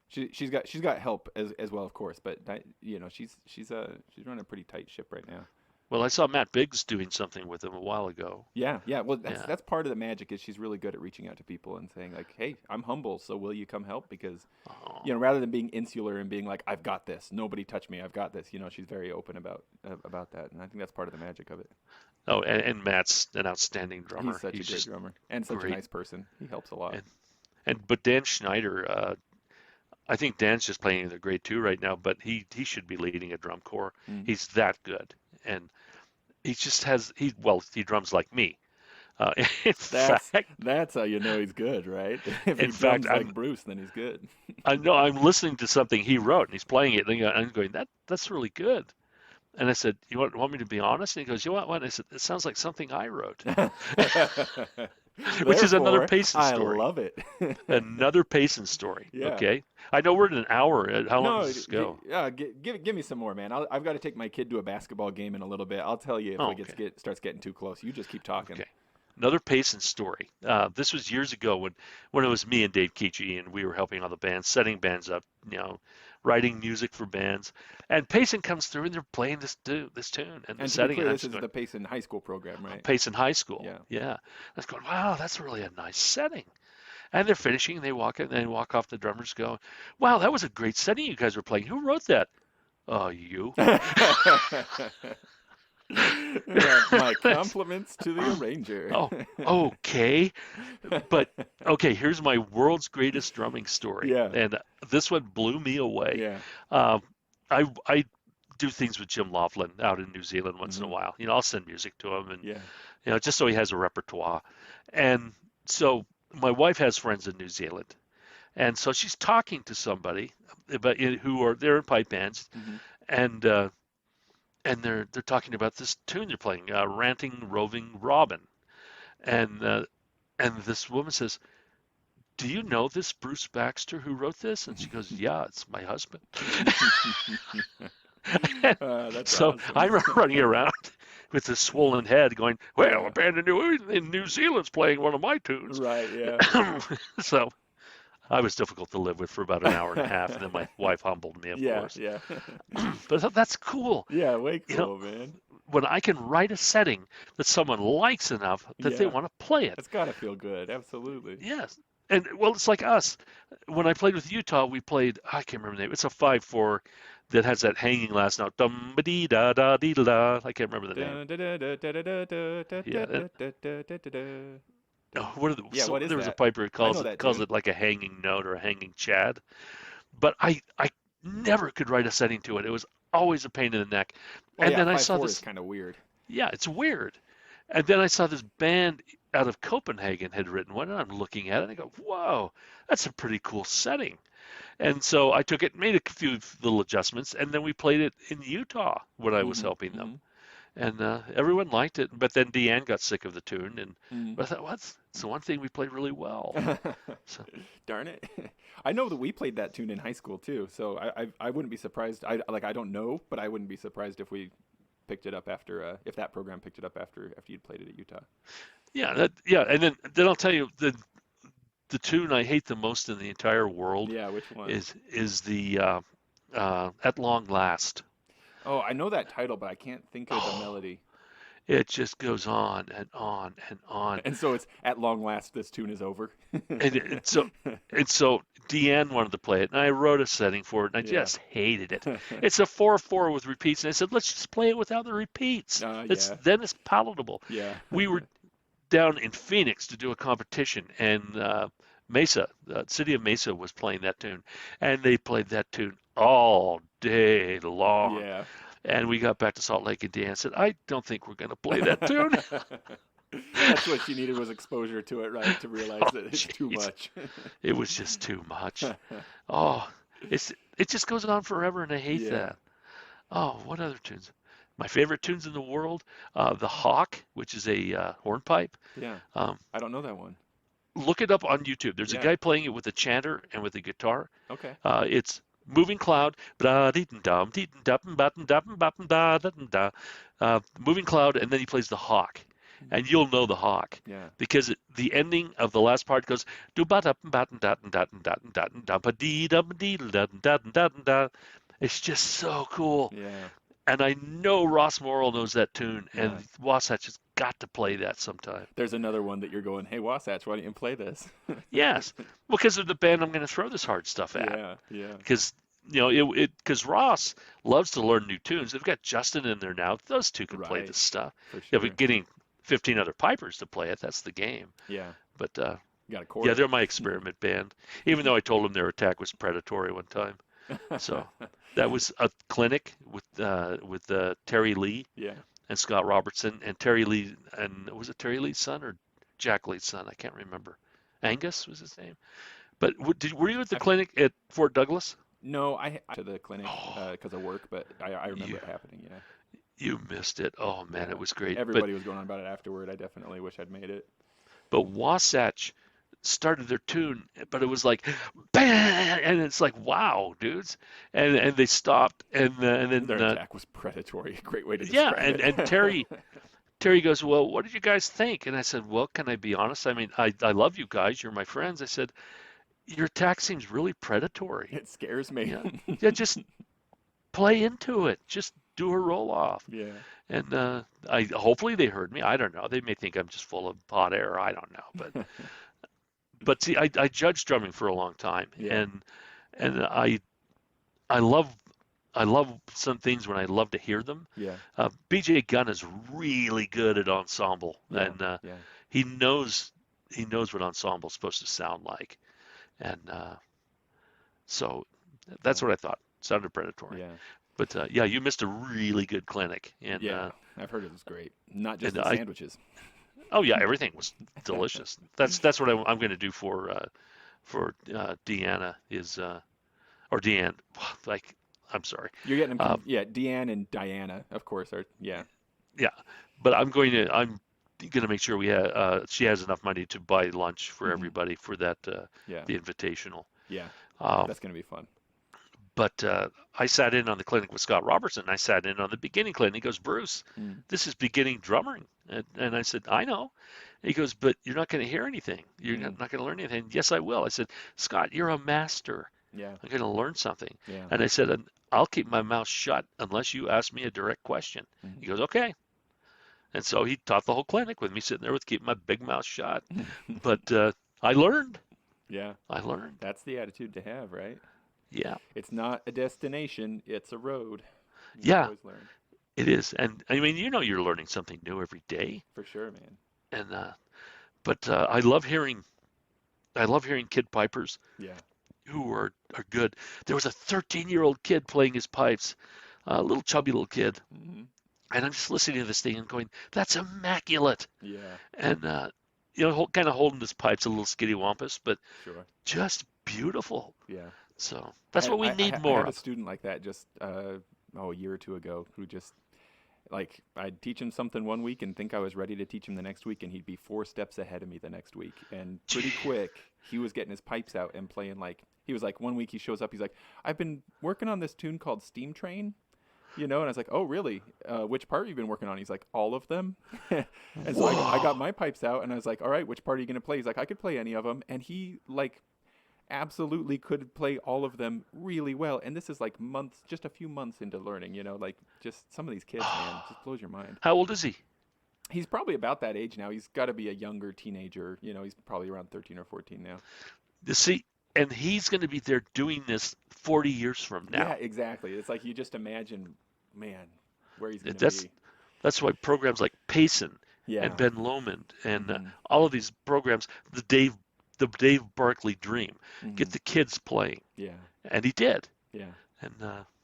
she's got help as well, of course. But she's running a pretty tight ship right now. Well, I saw Matt Biggs doing something with him a while ago. Yeah, yeah. Well, Yeah. that's part of the magic is she's really good at reaching out to people and saying like, "Hey, I'm humble, so will you come help?" Because Oh. rather than being insular and being like, "I've got this, nobody touch me, I've got this," she's very open about that, and I think that's part of the magic of it. Oh, and Matt's an outstanding He's drummer. such a He's great just drummer and such a great. nice person. He helps a lot. But Dan Schneider, I think Dan's just playing in the grade 2 right now, but he should be leading a drum corps. Mm. He's that good, and he just has he drums like me. In fact, That's how you know he's good, right? If he in fact, drums like Bruce, then he's good. I know I'm listening to something he wrote, and he's playing it, and I'm going, that's really good. And I said, you want me to be honest? And he goes, you want what? And I said, it sounds like something I wrote, which is another Therefore, Payson I story. love it. Another Payson story. Yeah. Okay. I know we're at an hour. How long No, does this go? give me some more, man. I've got to take my kid to a basketball game in a little bit. I'll tell you if Oh, it starts getting too close. You just keep talking. Okay. Another Payson story. This was years ago when it was me and Dave Keachy, and we were helping all the bands, setting bands up, writing music for bands. And Payson comes through, and they're playing this tune and And to setting be it. clear, I'm this just is going, the Payson High School program, right? Payson High School. Yeah. I was going, wow, that's really a nice setting. And they're finishing, and they walk in, and they walk off. The drummers go, wow, that was a great setting you guys were playing. Who wrote that? Oh, you. My compliments to the arranger. Oh, okay. But okay, here's my world's greatest drumming story. Yeah. And this one blew me away. Yeah. I do things with Jim Laughlin out in New Zealand once in a while. I'll send music to him, and Yeah. just so he has a repertoire. And so my wife has friends in New Zealand, and so she's talking to somebody about they're in pipe bands, and they're talking about this tune they're playing, "Ranting Roving Robin," and this woman says, "Do you know this Bruce Baxter who wrote this?" And she goes, "Yeah, it's my husband." That's So awesome. I'm running around with this swollen head, going, "Well, a band in New Zealand's playing one of my tunes." Right, yeah. So I was difficult to live with for about an hour and a half, and then my wife humbled me, of course. Yeah. But that's cool. Yeah, way cool, man. When I can write a setting that someone likes enough that they Yeah. want to play it. It's got to feel good. Absolutely. Yes. And well, it's like us. When I played with Utah, we played, I can't remember the name. It's a 5/4 that has that hanging last note. Dum ba dee da da dee da. I can't remember the name. What what is there was a that? piper who calls that it tune. like a hanging note or a hanging chad. But I never could write a setting to it. It was always a pain in the neck. And then I saw 5/4 this. is kind of weird. Yeah, it's weird. And then I saw this band out of Copenhagen had written one, and I'm looking at it and I go, whoa, that's a pretty cool setting. And so I took it, made a few little adjustments, and then we played it in Utah when I was helping them. And everyone liked it. But then Deanne got sick of the tune, but I thought, well, it's the one thing we played really well. So, Darn it. I know that we played that tune in high school too, so I wouldn't be surprised. I don't know, but I wouldn't be surprised if we picked it up after if that program picked it up after you'd played it at Utah. yeah, and then I'll tell you the tune I hate the most in the entire world. Yeah, which one? Is the At Long Last. Oh, I know that title, but I can't think of the melody. It just goes on and on and on. And so it's at long last, this tune is over. and so Deanne wanted to play it, and I wrote a setting for it, and I just hated it. It's a 4/4 with repeats, and I said, let's just play it without the repeats. Then it's palatable. Yeah. We were down in Phoenix to do a competition, and Mesa, the city of Mesa, was playing that tune, and they played that tune all day long. Yeah. And we got back to Salt Lake, and Dan said, I don't think we're going to play that tune. That's what she needed, was exposure to it, right? To realize that it's too much. It was just too much. It just goes on forever, and I hate that. Oh, what other tunes? My favorite tunes in the world, the Hawk, which is a hornpipe. Yeah. I don't know that one. Look it up on YouTube. There's a guy playing it with a chanter and with a guitar. Okay. It's Moving Cloud. Moving Cloud, and then he plays the Hawk. And you'll know the Hawk. Yeah. Because the ending of the last part goes it's just so cool. Yeah. And I know Ross Morrill knows that tune, and Yeah. Wasatch has got to play that sometime. There's another one that you're going, hey, Wasatch, why don't you play this? Yes, because of the band I'm going to throw this hard stuff at. Yeah, yeah. Because because Ross loves to learn new tunes. They've got Justin in there now. Those two can play Right, this stuff. for If we're sure. getting 15 other pipers to play it, that's the game. Yeah, But you got to yeah, chord they're my experiment band. Even though I told them their attack was predatory one time. it. So that was a clinic with Terry Lee Yeah. and Scott Robertson, and Terry Lee, and was it Terry Lee's son or Jack Lee's son? I can't remember. Angus was his name. But were you at the I, clinic at Fort Douglas? no, I to the clinic Oh, because of work, but I remember you it happening. Yeah, you missed it. Oh man, yeah. it was great. But Everybody was going on about it afterward. I definitely wish I'd made it. Wasatch started their tune, but it was like, bang, and it's like, wow, dudes, and they stopped, and Their then attack was predatory. Great way to yeah, describe and it. Terry goes, well, what did you guys think? And I said, well, can I be honest? I mean, I love you guys. You're my friends. I said, your attack seems really predatory. It scares me. Yeah, yeah, just play into it. Just do a roll off. Yeah. And I hopefully they heard me. I don't know. They may think I'm just full of hot air. I don't know. But see, I judged drumming for a long time, Yeah. and I love some things when I love to hear them. Yeah. BJ Gunn is really good at ensemble, Yeah. and Yeah. he knows what ensemble's supposed to sound like, and so that's Cool. what I thought. Sounded predatory, Yeah. but yeah, you missed a really good clinic, and Yeah. I've heard it was great. Not just and the sandwiches. oh yeah, everything was delicious. That's what I'm going to do for Deanna is or Deanne, like I'm sorry, You're getting them. um, Yeah. Deanne and Diana, of course, are. Yeah. yeah, but I'm going to make sure she has enough money to buy lunch for Hmm. everybody for that Yeah. the invitational. Yeah. Um, That's gonna be fun. but I sat in on the clinic with Scott Robertson. I sat in on the beginning clinic. He goes, Bruce, Mm. this is beginning drumming, and I said, I know. He goes, but you're not going to hear anything. You're Mm. not going to learn anything. Yes, I will. I said, Scott, you're a master. Yeah. I'm going to learn something. Yeah. And I said, and I'll keep my mouth shut unless you ask me a direct question. He Mm. goes, okay. And so he taught the whole clinic with me sitting there with keeping my big mouth shut. But I learned. Yeah. I learned. That's the attitude to have, right? Yeah. It's not a destination; it's a road. You Yeah, always learn, it is. And I mean, you're learning something new every day. for sure, man. And but I love hearing kid pipers Yeah. who are good. There was a 13-year-old kid playing his pipes, a little chubby little kid, Hmm. and I'm just listening to this thing and going, "That's immaculate." Yeah. And kind of holding his pipes a little skittywampus, but Sure. just beautiful. Yeah. So that's what we need I more had a of. student like that just a year or two ago who just like I'd teach him something one week and think I was ready to teach him the next week, and he'd be 4 steps ahead of me the next week. And pretty quick, he was getting his pipes out and playing like he was like one week he shows up, he's like, I've been working on this tune called Steam Train. And I was like, oh, really? Which part have you been working on? He's like, all of them. And so I got my pipes out, and I was like, all right, which part are you going to play? He's like, I could play any of them. And he, like, absolutely could play all of them really well. And this is, like, just a few months into learning, like, just some of these kids, man, just blows your mind. How old is he? He's probably about that age now. He's got to be a younger teenager. He's probably around 13 or 14 now. You see, and he's going to be there doing this 40 years from now. Yeah, exactly. It's like you just imagine, man, where he's going to That's be. that's why programs like Payson Yeah. and Ben Lomond and Mhm. all of these programs, the Dave Barkley Dream, get Mhm. the kids playing, Yeah. and he did. Yeah. And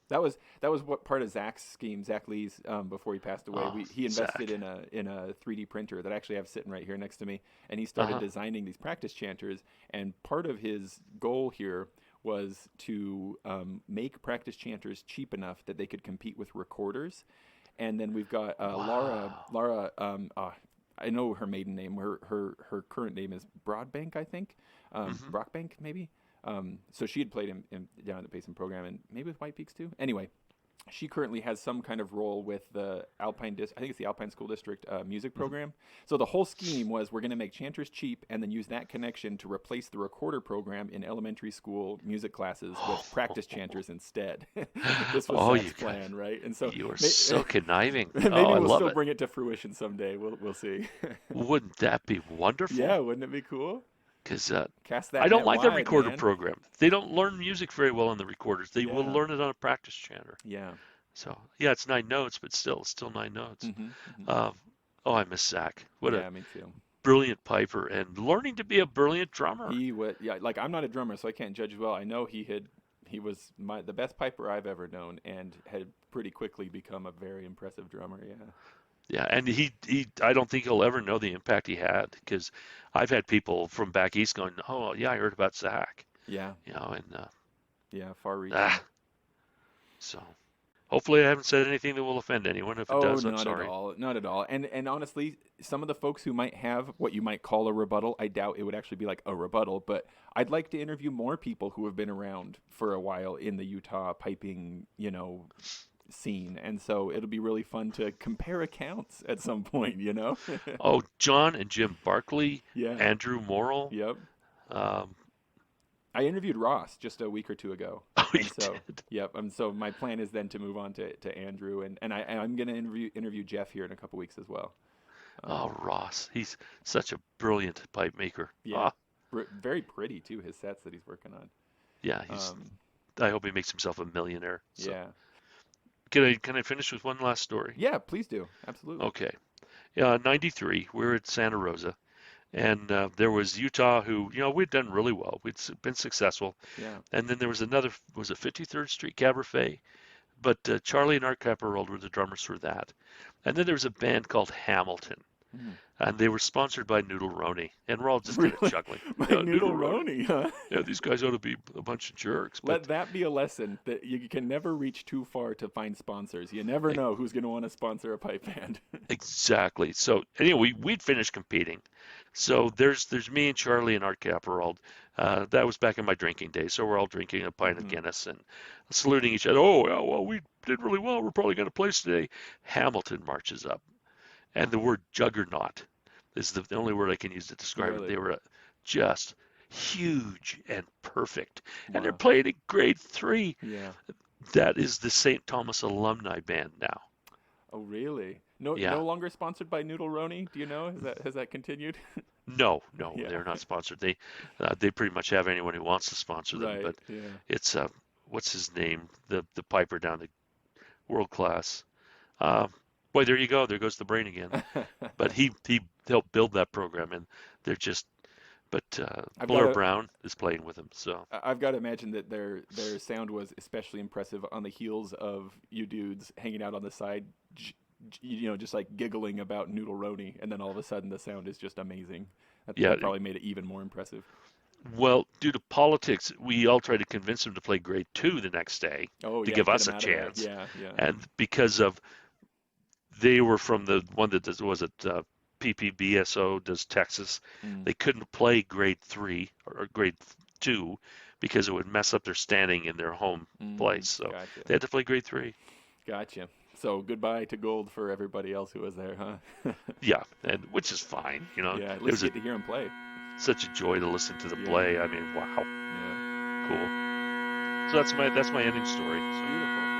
That was what part of Zach's scheme, Zach Lee's, before he passed away. oh, He invested Zach. in a 3D printer that I actually have sitting right here next to me, and he started Uh-huh. designing these practice chanters. And part of his goal here was to make practice chanters cheap enough that they could compete with recorders. And then we've got Wow. Laura. I know her maiden name. Her current name is Broadbank, I think. Mhm. Brockbank, maybe. So she had played him down at the Payson program, and maybe with White Peaks too. Anyway, she currently has some kind of role with the Alpine I think it's the Alpine School District music Mhm. program. So the whole scheme was we're going to make chanters cheap and then use that connection to replace the recorder program in elementary school music classes with practice chanters instead. This was Oh, Zach's you guys, plan, right? And so you are so conniving. Oh, maybe I we'll love still it. bring it to fruition someday. We'll see. Wouldn't that be wonderful? Yeah, wouldn't it be cool? Because Cast I that don't net like that wide, recorder man. program. They don't learn music very well on the recorders. They will Yeah, learn it on a practice chanter. yeah. So yeah, it's 9 notes, but still 9 notes. Hmm. Hmm. Um, oh, I miss Zach. What a Yeah, me too. brilliant piper and learning to be a brilliant drummer. He would, yeah. Like I'm not a drummer, so I can't judge well. I know he was the best piper I've ever known, and had pretty quickly become a very impressive drummer. Yeah. Yeah, and I don't think he'll ever know the impact he had because I've had people from back east going, "Oh, yeah, I heard about Zach," Yeah. and Yeah. Far reaching. ah, so hopefully I haven't said anything that will offend anyone. If it Oh, does, I'm not at sorry. all. Not at all. And honestly, some of the folks who might have what you might call a rebuttal, I doubt it would actually be like a rebuttal, but I'd like to interview more people who have been around for a while in the Utah piping, scene. And so it'll be really fun to compare accounts at some point. Oh, John and Jim Barkley, Yeah. Andrew Morrill. Yep. Um, I interviewed Ross just a week or two ago. oh, you And so, did. yep. So my plan is then to move on to Andrew, and I'm going to interview Jeff here in a couple weeks as well. Oh, Um, Ross, he's such a brilliant pipe maker. yeah. Ah, Very pretty too, his sets that he's working on. yeah, Um, I hope he makes himself a millionaire. So yeah. can I finish with one last story? Yeah, please do. Absolutely. Okay. Yeah, 93, we were at Santa Rosa, and there was Utah who, we'd done really well. Been successful. Yeah. And then there was another, was it 53rd Street Cabaret? But Charlie and Art Caporal were the drummers for that. And then there was a band called Hamilton, Mm. and they were sponsored by Noodle Roney. And we're all just kind of Really? chuckling. My Yeah, noodle Noodle Roney. Roni, huh? Yeah, these guys ought to be a bunch of jerks. Let But that be a lesson that you can never reach too far to find sponsors. You never know who's going to want to sponsor a pipe band. exactly. So anyway, we'd finished competing. So there's me and Charlie and Art Caporal. That was back in my drinking days. So we're all drinking a pint of Mhm. Guinness and saluting each other. Oh, yeah, well, we did really well. We're probably going to place today. Hamilton marches up, and the word juggernaut is the only word I can use to describe it. Really? They were just huge and perfect, and they're Wow. playing in grade 3. Yeah. That is the St. Thomas alumni band now. Oh, really? No, Yeah. no longer sponsored by Noodle Roni. Do you know? Has that continued? No, Yeah. they're not sponsored. They pretty much have anyone who wants to sponsor them. Right. But Yeah. it's what's his name? The piper down the world class. Uh, boy, there you go. There goes the brain again. But he helped build that program, and they're just. But I've Blair got to. Brown is playing with him, so I've got to imagine that their sound was especially impressive on the heels of you dudes hanging out on the side, just like giggling about Noodle Roni, and then all of a sudden the sound is just amazing. yeah. That probably made it even more impressive. Well, due to politics, we all tried to convince him to play grade 2 the next day Oh to yeah, give get us him a out of there. chance, Yeah, yeah. and because of they were from the one that was it PPBSO does Texas. Mm. They couldn't play grade 3 or grade 2 because it would mess up their standing in their home place. So Gotcha. they had to play grade 3. Gotcha. So goodbye to gold for everybody else who was there, huh? Yeah, and which is fine. Yeah, at It least was you get to hear him play. such a joy to listen to the Yeah. play. I mean, wow, Yeah. cool. So that's my ending story. So. Beautiful.